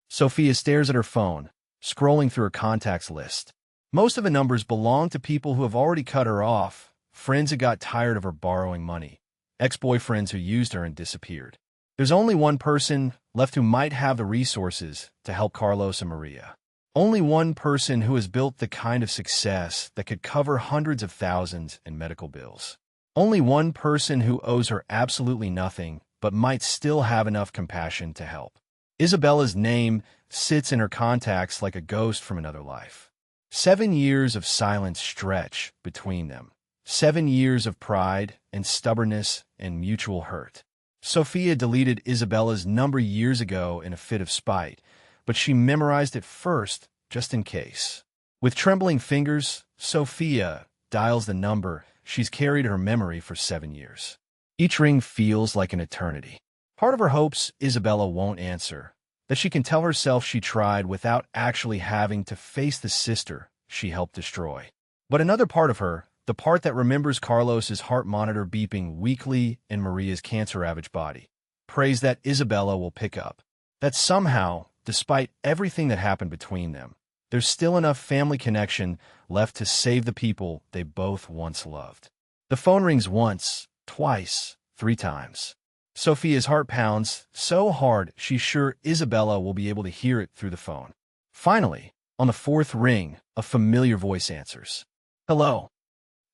Sophia stares at her phone, scrolling through her contacts list. Most of the numbers belong to people who have already cut her off, friends who got tired of her borrowing money, ex-boyfriends who used her and disappeared. There's only one person left who might have the resources to help Carlos and Maria. Only one person who has built the kind of success that could cover hundreds of thousands in medical bills. Only one person who owes her absolutely nothing but might still have enough compassion to help. Isabella's name sits in her contacts like a ghost from another life. 7 years of silence stretch between them. 7 years of pride and stubbornness and mutual hurt. Sophia deleted Isabella's number years ago in a fit of spite, but she memorized it first, just in case. With trembling fingers, Sophia dials the number she's carried in her memory for 7 years. Each ring feels like an eternity. Part of her hopes Isabella won't answer, that she can tell herself she tried without actually having to face the sister she helped destroy. But another part of her, the part that remembers Carlos's heart monitor beeping weekly in Maria's cancer-ravaged body, prays that Isabella will pick up. That somehow, despite everything that happened between them, there's still enough family connection left to save the people they both once loved. The phone rings once, twice, 3 times. Sophia's heart pounds so hard she's sure Isabella will be able to hear it through the phone. Finally, on the 4th ring, a familiar voice answers. "Hello.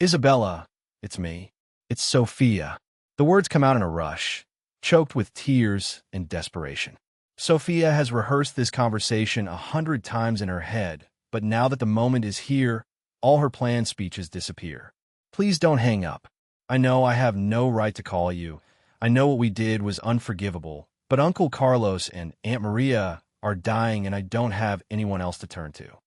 Isabella, it's me. It's Sophia." The words come out in a rush, choked with tears and desperation. Sophia has rehearsed this conversation 100 times in her head, but now that the moment is here, all her planned speeches disappear. "Please don't hang up. I know I have no right to call you. I know what we did was unforgivable, but Uncle Carlos and Aunt Maria are dying and I don't have anyone else to turn to."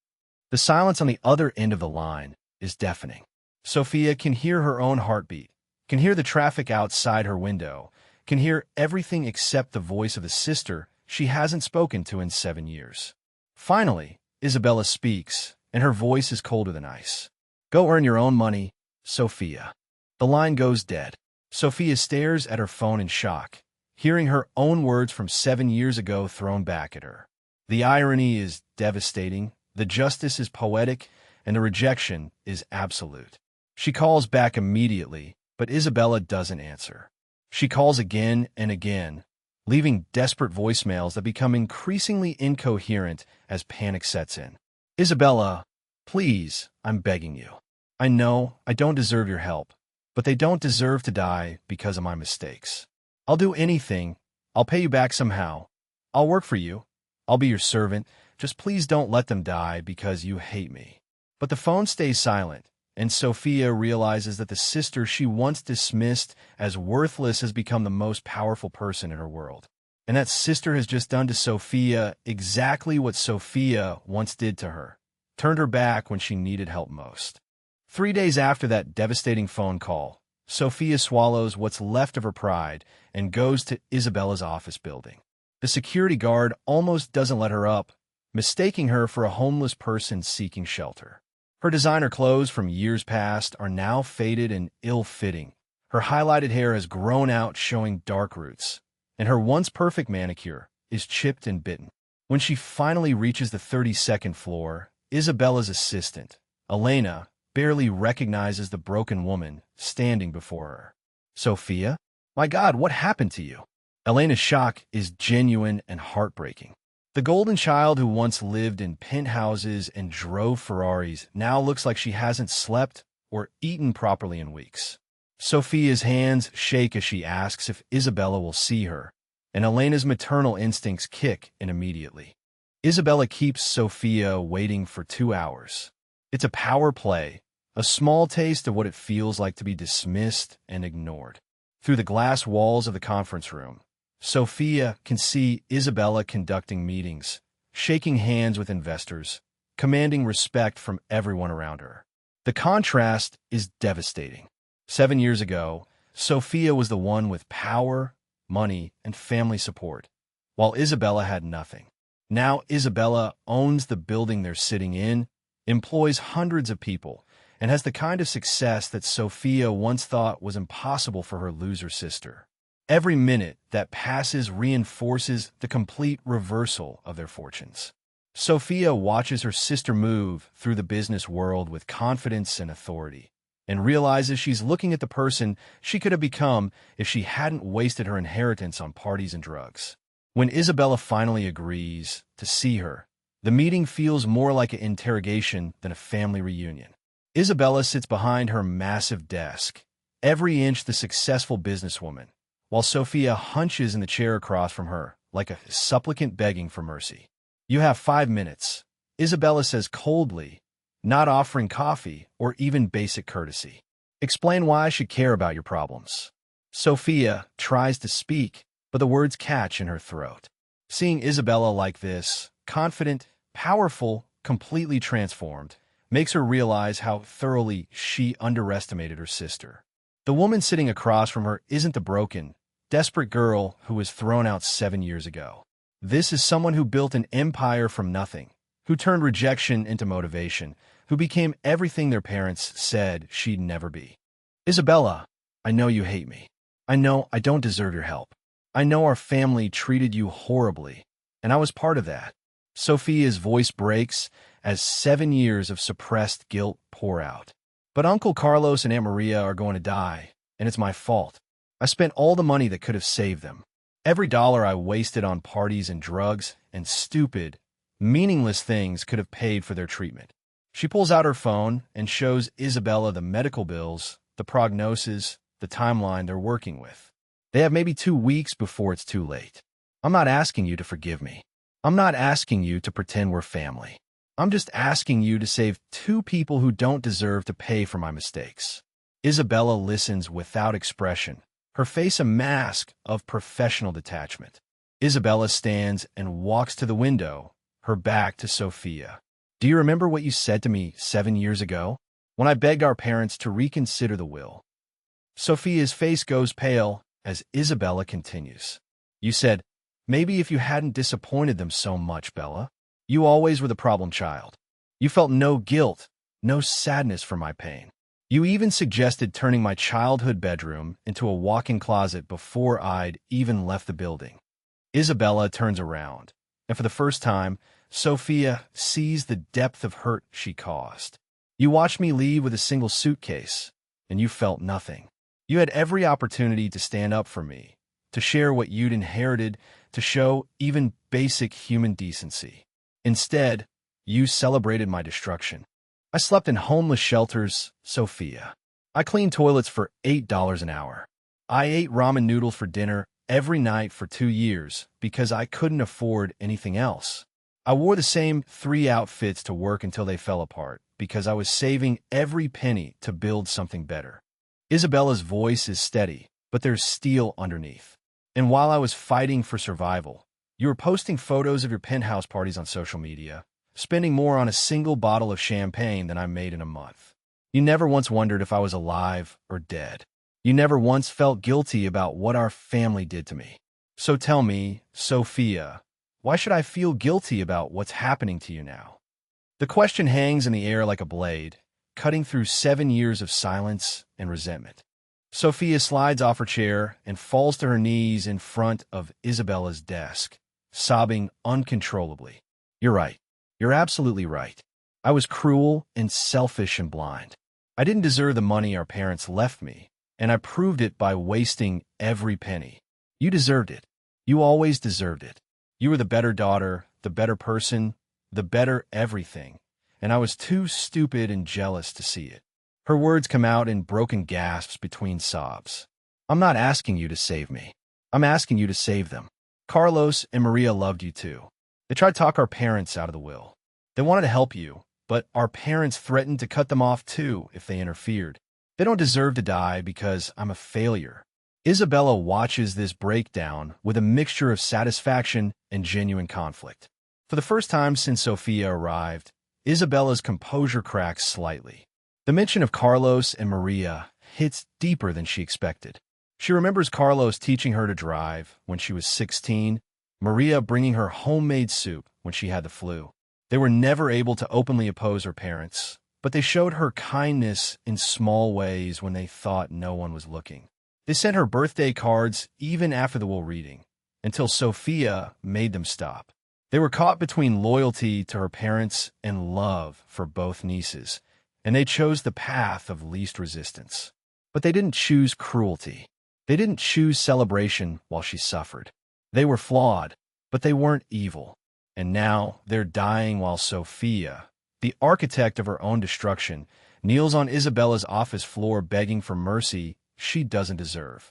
The silence on the other end of the line is deafening. Sophia can hear her own heartbeat, can hear the traffic outside her window, can hear everything except the voice of the sister she hasn't spoken to in 7 years. Finally, Isabella speaks, and her voice is colder than ice. "Go earn your own money, Sophia." The line goes dead. Sophia stares at her phone in shock, hearing her own words from 7 years ago thrown back at her. The irony is devastating, the justice is poetic, and the rejection is absolute. She calls back immediately, but Isabella doesn't answer. She calls again and again, leaving desperate voicemails that become increasingly incoherent as panic sets in. "Isabella, please, I'm begging you. I know I don't deserve your help, but they don't deserve to die because of my mistakes. I'll do anything. I'll pay you back somehow. I'll work for you. I'll be your servant. Just please don't let them die because you hate me." But the phone stays silent, and Sophia realizes that the sister she once dismissed as worthless has become the most powerful person in her world. And that sister has just done to Sophia exactly what Sophia once did to her, turned her back when she needed help most. 3 days after that devastating phone call, Sophia swallows what's left of her pride and goes to Isabella's office building. The security guard almost doesn't let her up, mistaking her for a homeless person seeking shelter. Her designer clothes from years past are now faded and ill-fitting. Her highlighted hair has grown out, showing dark roots, and her once perfect manicure is chipped and bitten. When she finally reaches the 32nd floor, Isabella's assistant, Elena, barely recognizes the broken woman standing before her. "Sophia? My God, what happened to you?" Elena's shock is genuine and heartbreaking. The golden child who once lived in penthouses and drove Ferraris now looks like she hasn't slept or eaten properly in weeks. Sophia's hands shake as she asks if Isabella will see her, and Elena's maternal instincts kick in immediately. Isabella keeps Sophia waiting for 2 hours. It's a power play, a small taste of what it feels like to be dismissed and ignored. Through the glass walls of the conference room, Sophia can see Isabella conducting meetings, shaking hands with investors, commanding respect from everyone around her. The contrast is devastating. 7 years ago, Sophia was the one with power, money, and family support, while Isabella had nothing. Now Isabella owns the building they're sitting in, employs hundreds of people, and has the kind of success that Sophia once thought was impossible for her loser sister. Every minute that passes reinforces the complete reversal of their fortunes. Sophia watches her sister move through the business world with confidence and authority, and realizes she's looking at the person she could have become if she hadn't wasted her inheritance on parties and drugs. When Isabella finally agrees to see her, the meeting feels more like an interrogation than a family reunion. Isabella sits behind her massive desk, every inch the successful businesswoman, while Sophia hunches in the chair across from her like a supplicant begging for mercy. "You have 5 minutes," Isabella says coldly, not offering coffee or even basic courtesy. "Explain why I should care about your problems." Sophia tries to speak, but the words catch in her throat. Seeing Isabella like this, confident, powerful, completely transformed, makes her realize how thoroughly she underestimated her sister. The woman sitting across from her isn't the broken, desperate girl who was thrown out 7 years ago. This is someone who built an empire from nothing, who turned rejection into motivation, who became everything their parents said she'd never be. "Isabella, I know you hate me. I know I don't deserve your help. I know our family treated you horribly, and I was part of that." Sophia's voice breaks as 7 years of suppressed guilt pour out. "But Uncle Carlos and Aunt Maria are going to die, and it's my fault. I spent all the money that could have saved them. Every dollar I wasted on parties and drugs and stupid, meaningless things could have paid for their treatment." She pulls out her phone and shows Isabella the medical bills, the prognosis, the timeline they're working with. "They have maybe 2 weeks before it's too late. I'm not asking you to forgive me. I'm not asking you to pretend we're family. I'm just asking you to save 2 people who don't deserve to pay for my mistakes." Isabella listens without expression, her face a mask of professional detachment. Isabella stands and walks to the window, her back to Sophia. "Do you remember what you said to me 7 years ago, when I begged our parents to reconsider the will?" Sophia's face goes pale as Isabella continues. "You said, maybe if you hadn't disappointed them so much, Bella. You always were the problem child. You felt no guilt, no sadness for my pain. You even suggested turning my childhood bedroom into a walk-in closet before I'd even left the building." Isabella turns around, and for the first time, Sophia sees the depth of hurt she caused. "You watched me leave with a single suitcase, and you felt nothing. You had every opportunity to stand up for me, to share what you'd inherited, to show even basic human decency. Instead, you celebrated my destruction. I slept in homeless shelters, Sophia. I cleaned toilets for $8 an hour. I ate ramen noodles for dinner every night for 2 years because I couldn't afford anything else. I wore the same 3 outfits to work until they fell apart because I was saving every penny to build something better." Isabella's voice is steady, but there's steel underneath. "And while I was fighting for survival, you were posting photos of your penthouse parties on social media, spending more on a single bottle of champagne than I made in a month. You never once wondered if I was alive or dead. You never once felt guilty about what our family did to me. So tell me, Sophia, why should I feel guilty about what's happening to you now?" The question hangs in the air like a blade, cutting through 7 years of silence and resentment. Sophia slides off her chair and falls to her knees in front of Isabella's desk, sobbing uncontrollably. "You're right. You're absolutely right. I was cruel and selfish and blind. I didn't deserve the money our parents left me, and I proved it by wasting every penny. You deserved it. You always deserved it. You were the better daughter, the better person, the better everything, and I was too stupid and jealous to see it." Her words come out in broken gasps between sobs. "I'm not asking you to save me. I'm asking you to save them. Carlos and Maria loved you too. They tried to talk our parents out of the will. They wanted to help you, but our parents threatened to cut them off too if they interfered. They don't deserve to die because I'm a failure." Isabella watches this breakdown with a mixture of satisfaction and genuine conflict. For the first time since Sophia arrived, Isabella's composure cracks slightly. The mention of Carlos and Maria hits deeper than she expected. She remembers Carlos teaching her to drive when she was 16, Maria bringing her homemade soup when she had the flu. They were never able to openly oppose her parents, but they showed her kindness in small ways when they thought no one was looking. They sent her birthday cards even after the will reading, until Sophia made them stop. They were caught between loyalty to her parents and love for both nieces, and they chose the path of least resistance. But they didn't choose cruelty. They didn't choose celebration while she suffered. They were flawed, but they weren't evil. And now they're dying while Sophia, the architect of her own destruction, kneels on Isabella's office floor begging for mercy she doesn't deserve.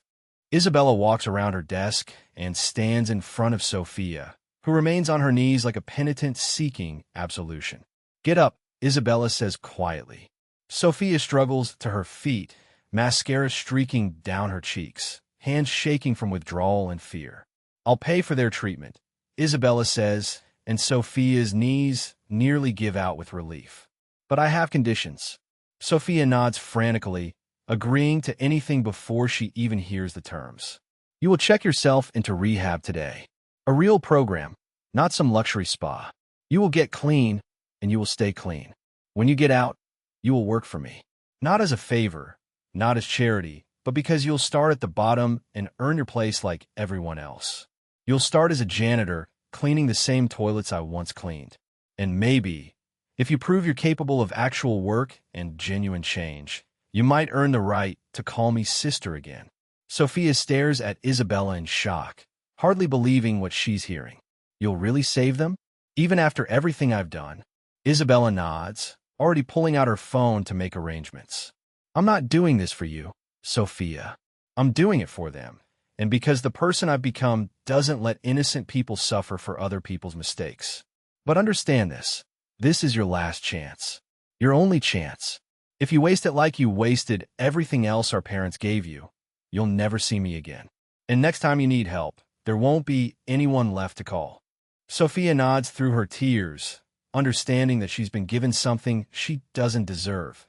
Isabella walks around her desk and stands in front of Sophia, who remains on her knees like a penitent seeking absolution. "Get up," Isabella says quietly. Sophia struggles to her feet, mascara streaking down her cheeks, hands shaking from withdrawal and fear. "I'll pay for their treatment," Isabella says, and Sophia's knees nearly give out with relief. "But I have conditions." Sophia nods frantically, agreeing to anything before she even hears the terms. "You will check yourself into rehab today. A real program, not some luxury spa. You will get clean, and you will stay clean. When you get out, you will work for me. Not as a favor, not as charity, but because you'll start at the bottom and earn your place like everyone else. You'll start as a janitor, cleaning the same toilets I once cleaned. And maybe, if you prove you're capable of actual work and genuine change, you might earn the right to call me sister again." Sophia stares at Isabella in shock, hardly believing what she's hearing. "You'll really save them? Even after everything I've done?" Isabella nods, already pulling out her phone to make arrangements. "I'm not doing this for you, Sophia. I'm doing it for them. And because the person I've become doesn't let innocent people suffer for other people's mistakes. But understand this. This is your last chance. Your only chance. If you waste it like you wasted everything else our parents gave you, you'll never see me again. And next time you need help, there won't be anyone left to call." Sophia nods through her tears, understanding that she's been given something she doesn't deserve.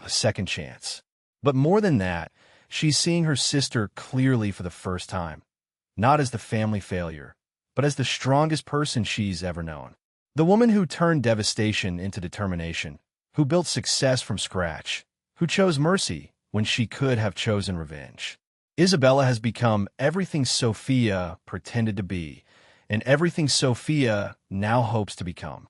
A second chance. But more than that, she's seeing her sister clearly for the first time. Not as the family failure, but as the strongest person she's ever known. The woman who turned devastation into determination, who built success from scratch, who chose mercy when she could have chosen revenge. Isabella has become everything Sophia pretended to be, and everything Sophia now hopes to become.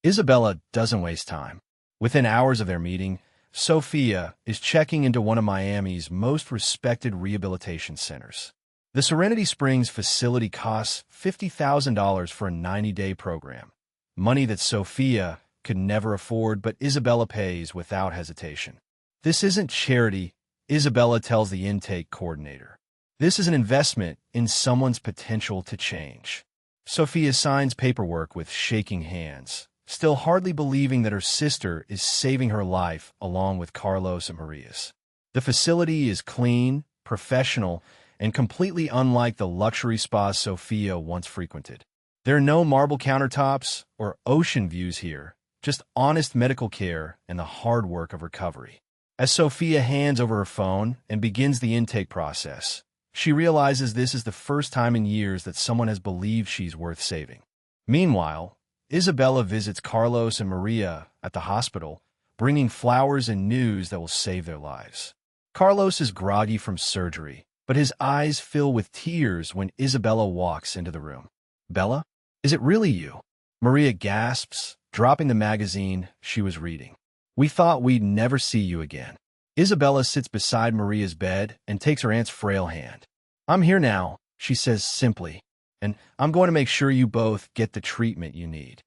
Isabella doesn't waste time. Within hours of their meeting, Sophia is checking into one of Miami's most respected rehabilitation centers. The Serenity Springs facility costs $50,000 for a 90-day program, money that Sophia could never afford, but Isabella pays without hesitation. "This isn't charity," Isabella tells the intake coordinator. "This is an investment in someone's potential to change." Sophia signs paperwork with shaking hands, still hardly believing that her sister is saving her life along with Carlos and Maria's. The facility is clean, professional, and completely unlike the luxury spas Sophia once frequented. There are no marble countertops or ocean views here, just honest medical care and the hard work of recovery. As Sophia hands over her phone and begins the intake process, she realizes this is the first time in years that someone has believed she's worth saving. Meanwhile, Isabella visits Carlos and Maria at the hospital, bringing flowers and news that will save their lives. Carlos is groggy from surgery, but his eyes fill with tears when Isabella walks into the room. "Bella, is it really you?" Maria gasps, dropping the magazine she was reading. "We thought we'd never see you again." Isabella sits beside Maria's bed and takes her aunt's frail hand. "I'm here now," she says simply, "and I'm going to make sure you both get the treatment you need."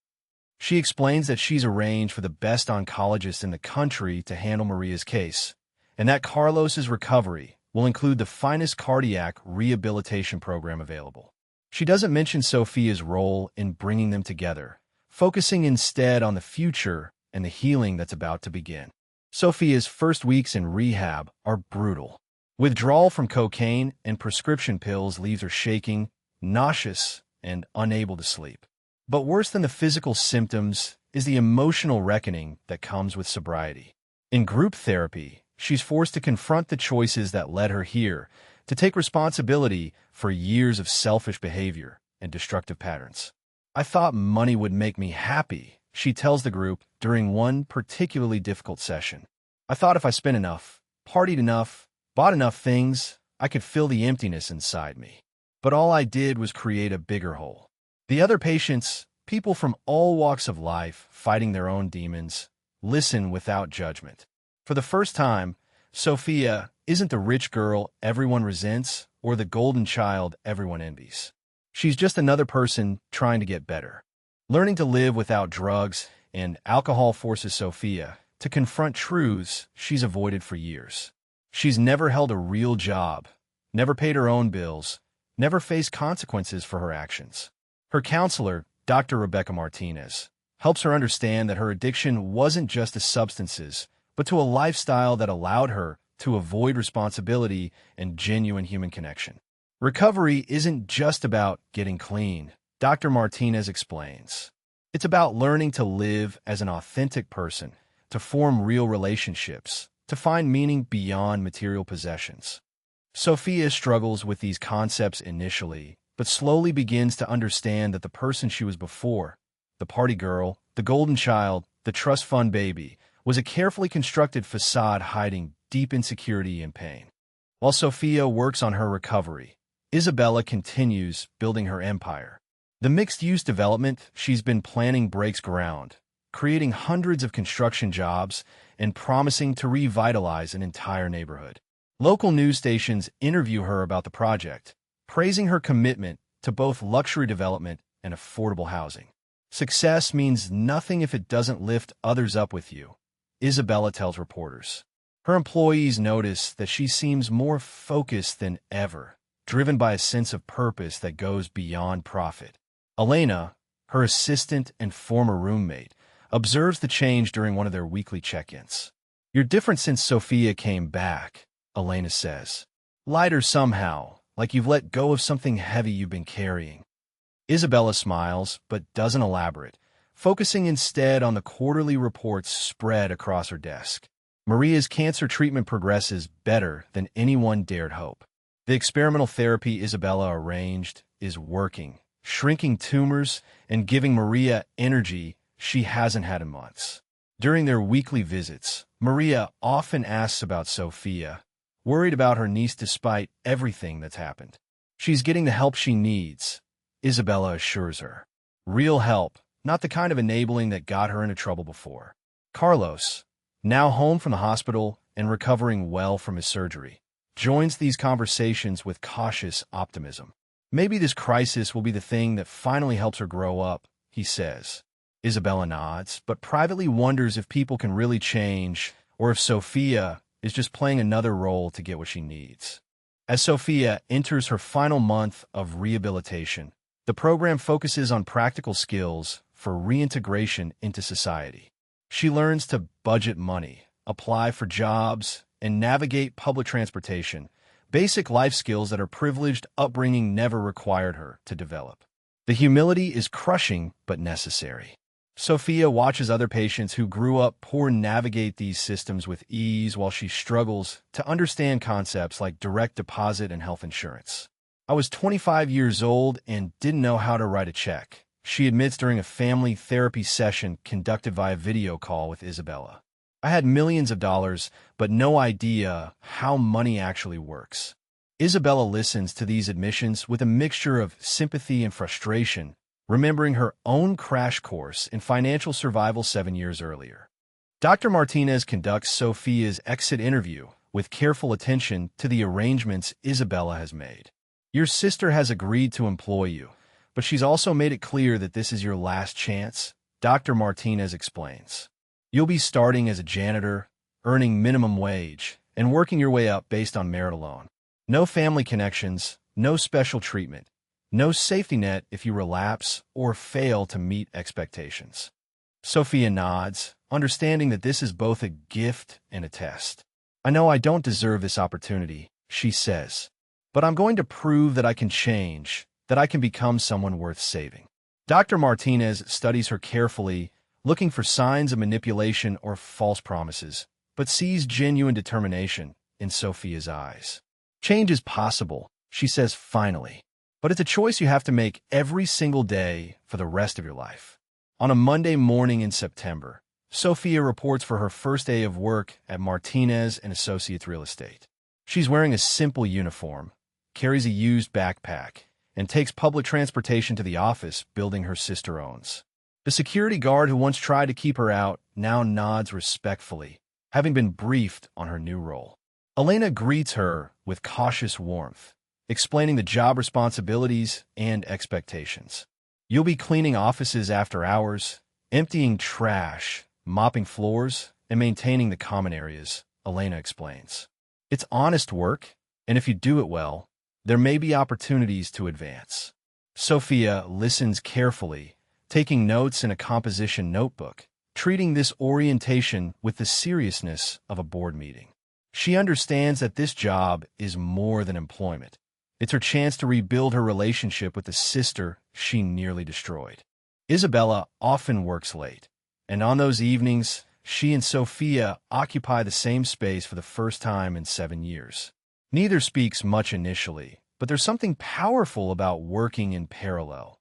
She explains that she's arranged for the best oncologist in the country to handle Maria's case, and that Carlos's recovery will include the finest cardiac rehabilitation program available. She doesn't mention Sophia's role in bringing them together, focusing instead on the future and the healing that's about to begin. Sophia's first weeks in rehab are brutal. Withdrawal from cocaine and prescription pills leaves her shaking, nauseous, and unable to sleep. But worse than the physical symptoms is the emotional reckoning that comes with sobriety. In group therapy, she's forced to confront the choices that led her here, to take responsibility for years of selfish behavior and destructive patterns. "I thought money would make me happy," she tells the group during one particularly difficult session. "I thought if I spent enough, partied enough, bought enough things, I could fill the emptiness inside me. But all I did was create a bigger hole." The other patients People from all walks of life fighting their own demons. Listen without judgment. For the first time, Sophia isn't the rich girl everyone resents or the golden child everyone envies. She's just another person trying to get better. Learning to live without drugs and alcohol forces Sophia to confront truths she's avoided for years. She's never held a real job, never paid her own bills, never faced consequences for her actions. Her counselor, Dr. Rebecca Martinez, helps her understand that her addiction wasn't just to substances, but to a lifestyle that allowed her to avoid responsibility and genuine human connection. Recovery isn't just about getting clean, Dr. Martinez explains. It's about learning to live as an authentic person, to form real relationships, to find meaning beyond material possessions. Sophia struggles with these concepts initially, but slowly begins to understand that the person she was before, the party girl, the golden child, the trust fund baby, was a carefully constructed facade hiding deep insecurity and pain. While Sophia works on her recovery, Isabella continues building her empire. The mixed-use development she's been planning breaks ground, creating hundreds of construction jobs and promising to revitalize an entire neighborhood. Local news stations interview her about the project, praising her commitment to both luxury development and affordable housing. Success means nothing if it doesn't lift others up with you, Isabella tells reporters. Her employees notice that she seems more focused than ever, driven by a sense of purpose that goes beyond profit. Elena, her assistant and former roommate, observes the change during one of their weekly check-ins. "You're different since Sophia came back," Elena says. "Lighter somehow, like you've let go of something heavy you've been carrying." Isabella smiles, but doesn't elaborate, focusing instead on the quarterly reports spread across her desk. Maria's cancer treatment progresses better than anyone dared hope. The experimental therapy Isabella arranged is working, shrinking tumors and giving Maria energy she hasn't had in months. During their weekly visits, Maria often asks about Sophia, worried about her niece despite everything that's happened. She's getting the help she needs, Isabella assures her. Real help, not the kind of enabling that got her into trouble before. Carlos, now home from the hospital and recovering well from his surgery, joins these conversations with cautious optimism. "Maybe this crisis will be the thing that finally helps her grow up," he says. Isabella nods, but privately wonders if people can really change or if Sophia is just playing another role to get what she needs. As Sophia enters her final month of rehabilitation, the program focuses on practical skills for reintegration into society. She learns to budget money, apply for jobs, and navigate public transportation, basic life skills that her privileged upbringing never required her to develop. The humility is crushing but necessary. Sophia watches other patients who grew up poor navigate these systems with ease while she struggles to understand concepts like direct deposit and health insurance. "I was 25 years old and didn't know how to write a check," she admits during a family therapy session conducted via video call with Isabella. "I had millions of dollars, but no idea how money actually works." Isabella listens to these admissions with a mixture of sympathy and frustration, remembering her own crash course in financial survival 7 years earlier. Dr. Martinez conducts Sophia's exit interview with careful attention to the arrangements Isabella has made. "Your sister has agreed to employ you, but she's also made it clear that this is your last chance," Dr. Martinez explains. "You'll be starting as a janitor, earning minimum wage, and working your way up based on merit alone. No family connections, no special treatment, no safety net if you relapse or fail to meet expectations." Sophia nods, understanding that this is both a gift and a test. "I know I don't deserve this opportunity," she says, "but I'm going to prove that I can change, that I can become someone worth saving." Dr. Martinez studies her carefully, looking for signs of manipulation or false promises, but sees genuine determination in Sophia's eyes. "Change is possible," she says finally, "but it's a choice you have to make every single day for the rest of your life." On a Monday morning in September, Sophia reports for her first day of work at Martinez and Associates Real Estate. She's wearing a simple uniform, carries a used backpack, and takes public transportation to the office building her sister owns. The security guard who once tried to keep her out now nods respectfully, having been briefed on her new role. Elena greets her with cautious warmth, explaining the job responsibilities and expectations. You'll be cleaning offices after hours, emptying trash, mopping floors, and maintaining the common areas, Elena explains. It's honest work, and if you do it well, there may be opportunities to advance. Sophia listens carefully, taking notes in a composition notebook, treating this orientation with the seriousness of a board meeting. She understands that this job is more than employment. It's her chance to rebuild her relationship with the sister she nearly destroyed. Isabella often works late, and on those evenings, she and Sophia occupy the same space for the first time in 7 years. Neither speaks much initially, but there's something powerful about working in parallel.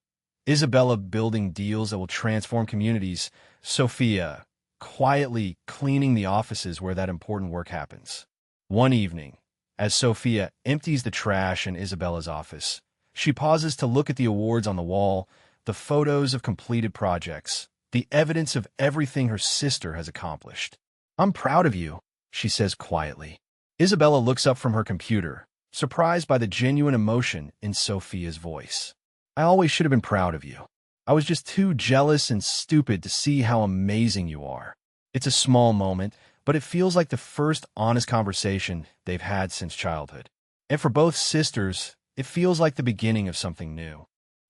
Isabella building deals that will transform communities, Sophia quietly cleaning the offices where that important work happens. One evening, as Sophia empties the trash in Isabella's office, she pauses to look at the awards on the wall, the photos of completed projects, the evidence of everything her sister has accomplished. "I'm proud of you," she says quietly. Isabella looks up from her computer, surprised by the genuine emotion in Sophia's voice. "I always should have been proud of you. I was just too jealous and stupid to see how amazing you are." It's a small moment, but it feels like the first honest conversation they've had since childhood. And for both sisters, it feels like the beginning of something new.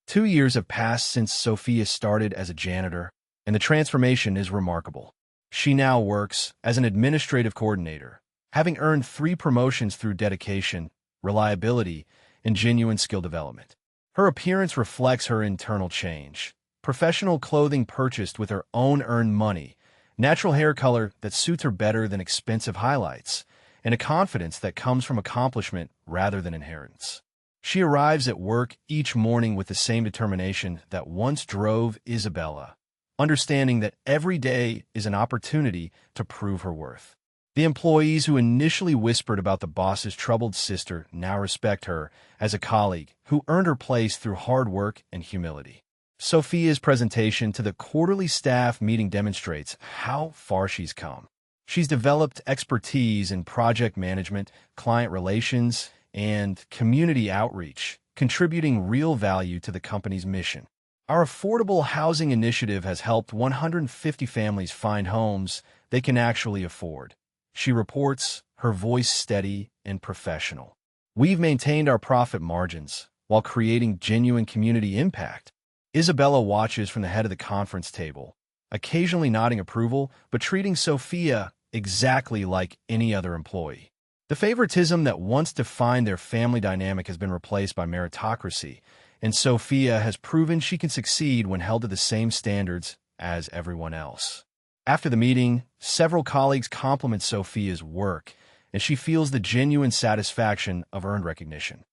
2 years have passed since Sophia started as a janitor, and the transformation is remarkable. She now works as an administrative coordinator, having earned 3 promotions through dedication, reliability, and genuine skill development. Her appearance reflects her internal change. Professional clothing purchased with her own earned money, natural hair color that suits her better than expensive highlights, and a confidence that comes from accomplishment rather than inheritance. She arrives at work each morning with the same determination that once drove Isabella, understanding that every day is an opportunity to prove her worth. The employees who initially whispered about the boss's troubled sister now respect her as a colleague who earned her place through hard work and humility. Sophia's presentation to the quarterly staff meeting demonstrates how far she's come. She's developed expertise in project management, client relations, and community outreach, contributing real value to the company's mission. Our affordable housing initiative has helped 150 families find homes they can actually afford. She reports, her voice steady and professional. "We've maintained our profit margins while creating genuine community impact." Isabella watches from the head of the conference table, occasionally nodding approval, but treating Sophia exactly like any other employee. The favoritism that once defined their family dynamic has been replaced by meritocracy, and Sophia has proven she can succeed when held to the same standards as everyone else. After the meeting, several colleagues compliment Sophia's work, and she feels the genuine satisfaction of earned recognition.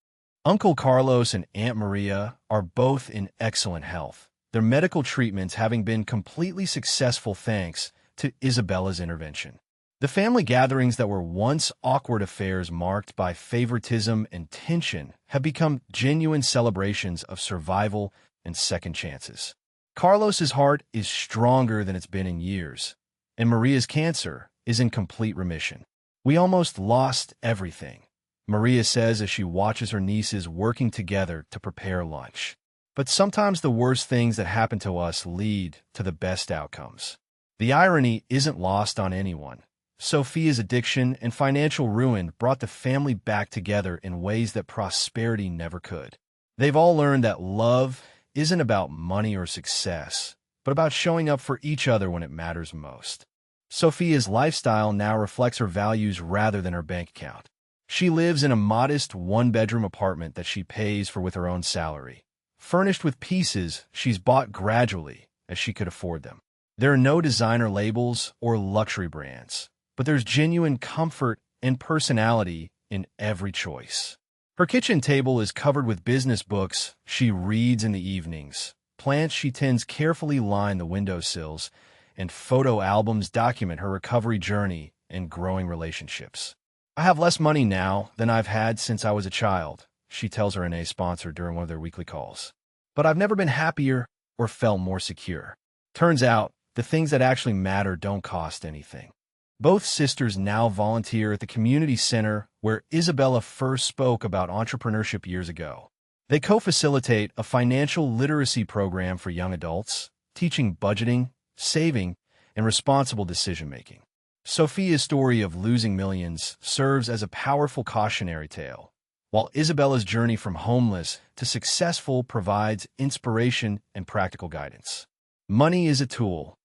Uncle Carlos and Aunt Maria are both in excellent health, their medical treatments having been completely successful thanks to Isabella's intervention. The family gatherings that were once awkward affairs marked by favoritism and tension have become genuine celebrations of survival and second chances. Carlos's heart is stronger than it's been in years, and Maria's cancer is in complete remission. "We almost lost everything," Maria says as she watches her nieces working together to prepare lunch. "But sometimes the worst things that happen to us lead to the best outcomes." The irony isn't lost on anyone. Sophia's addiction and financial ruin brought the family back together in ways that prosperity never could. They've all learned that love isn't about money or success, but about showing up for each other when it matters most. Sophia's lifestyle now reflects her values rather than her bank account. She lives in a modest one-bedroom apartment that she pays for with her own salary, furnished with pieces she's bought gradually as she could afford them. There are no designer labels or luxury brands, but there's genuine comfort and personality in every choice. Her kitchen table is covered with business books she reads in the evenings. Plants she tends carefully line the windowsills, and photo albums document her recovery journey and growing relationships. "I have less money now than I've had since I was a child," she tells her NA sponsor during one of their weekly calls. But I've never been happier or felt more secure. Turns out, the things that actually matter don't cost anything. Both sisters now volunteer at the community center where Isabella first spoke about entrepreneurship years ago. They co-facilitate a financial literacy program for young adults, teaching budgeting, saving, and responsible decision-making. Sophia's story of losing millions serves as a powerful cautionary tale, while Isabella's journey from homeless to successful provides inspiration and practical guidance. Money is a tool,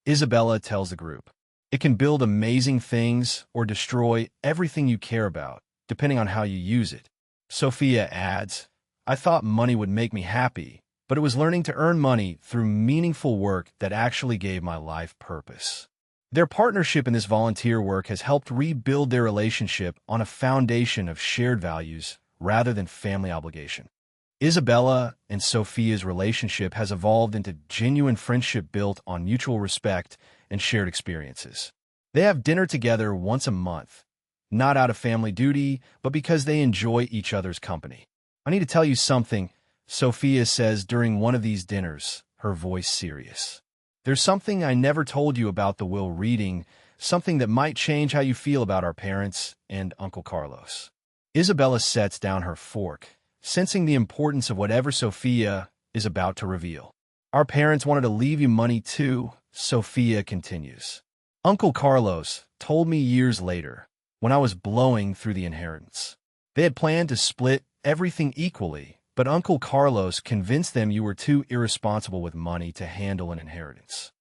Isabella tells the group. It can build amazing things or destroy everything you care about, depending on how you use it. Sophia adds, I thought money would make me happy, but it was learning to earn money through meaningful work that actually gave my life purpose. Their partnership in this volunteer work has helped rebuild their relationship on a foundation of shared values rather than family obligation. Isabella and Sophia's relationship has evolved into genuine friendship built on mutual respect and shared experiences. They have dinner together once a month, not out of family duty, but because they enjoy each other's company. I need to tell you something, Sophia says during one of these dinners, her voice serious. There's something I never told you about the will reading, something that might change how you feel about our parents and Uncle Carlos. Isabella sets down her fork, sensing the importance of whatever Sophia is about to reveal. Our parents wanted to leave you money too, Sophia continues. Uncle Carlos told me years later, when I was blowing through the inheritance. They had planned to split everything equally, but Uncle Carlos convinced them you were too irresponsible with money to handle an inheritance.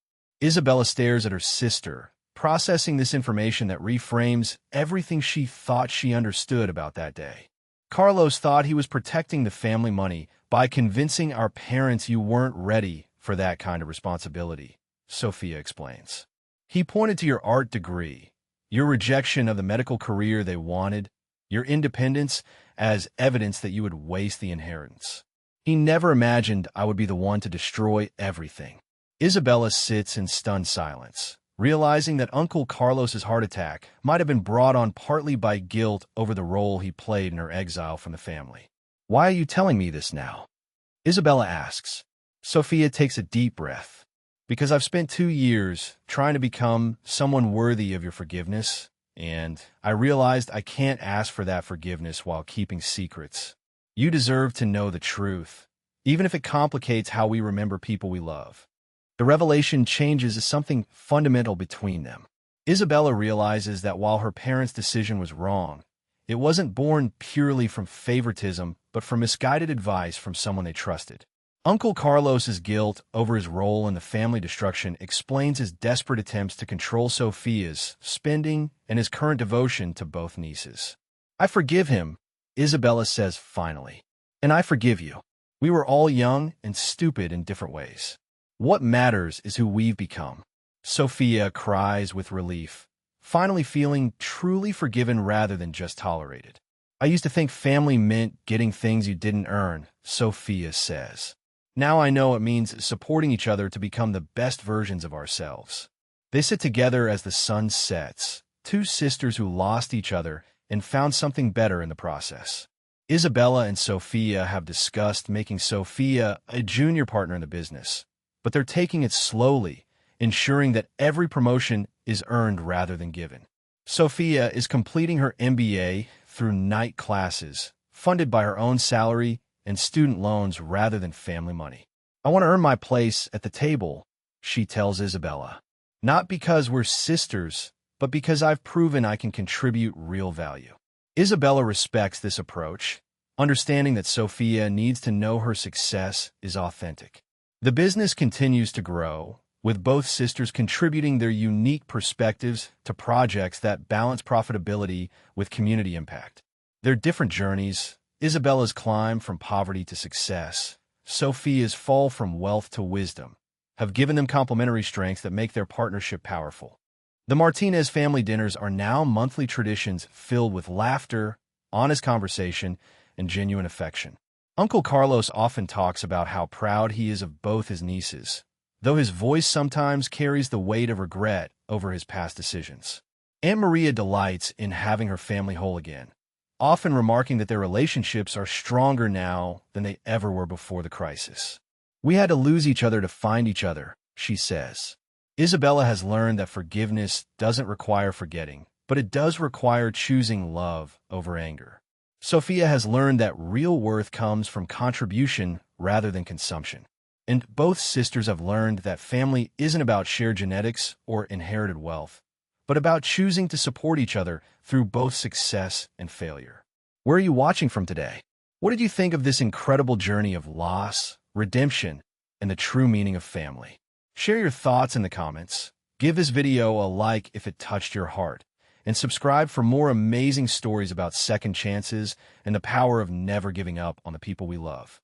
Isabella stares at her sister, processing this information that reframes everything she thought she understood about that day. Carlos thought he was protecting the family money by convincing our parents you weren't ready for that kind of responsibility, Sophia explains. He pointed to your art degree, your rejection of the medical career they wanted, your independence as evidence that you would waste the inheritance. He never imagined I would be the one to destroy everything. Isabella sits in stunned silence, realizing that Uncle Carlos's heart attack might have been brought on partly by guilt over the role he played in her exile from the family. Why are you telling me this now? Isabella asks. Sophia takes a deep breath. Because I've spent 2 years trying to become someone worthy of your forgiveness, and I realized I can't ask for that forgiveness while keeping secrets. You deserve to know the truth, even if it complicates how we remember people we love. The revelation changes something fundamental between them. Isabella realizes that while her parents' decision was wrong, it wasn't born purely from favoritism, but from misguided advice from someone they trusted. Uncle Carlos's guilt over his role in the family destruction explains his desperate attempts to control Sophia's spending and his current devotion to both nieces. I forgive him, Isabella says finally. And I forgive you. We were all young and stupid in different ways. What matters is who we've become. Sophia cries with relief, finally feeling truly forgiven rather than just tolerated. I used to think family meant getting things you didn't earn, Sophia says. Now I know it means supporting each other to become the best versions of ourselves. They sit together as the sun sets, two sisters who lost each other and found something better in the process. Isabella and Sophia have discussed making Sophia a junior partner in the business, but they're taking it slowly, ensuring that every promotion is earned rather than given. Sophia is completing her MBA through night classes, funded by her own salary and student loans rather than family money. I want to earn my place at the table, she tells Isabella. Not because we're sisters, but because I've proven I can contribute real value. Isabella respects this approach, understanding that Sophia needs to know her success is authentic. The business continues to grow, with both sisters contributing their unique perspectives to projects that balance profitability with community impact. Their different journeys, Isabella's climb from poverty to success, Sophia's fall from wealth to wisdom, have given them complementary strengths that make their partnership powerful. The Martinez family dinners are now monthly traditions filled with laughter, honest conversation, and genuine affection. Uncle Carlos often talks about how proud he is of both his nieces, though his voice sometimes carries the weight of regret over his past decisions. Aunt Maria delights in having her family whole again, often remarking that their relationships are stronger now than they ever were before the crisis. "We had to lose each other to find each other," she says. Isabella has learned that forgiveness doesn't require forgetting, but it does require choosing love over anger. Sophia has learned that real worth comes from contribution rather than consumption. And both sisters have learned that family isn't about shared genetics or inherited wealth, but about choosing to support each other through both success and failure. Where are you watching from today? What did you think of this incredible journey of loss, redemption, and the true meaning of family? Share your thoughts in the comments. Give this video a like if it touched your heart, and subscribe for more amazing stories about second chances and the power of never giving up on the people we love.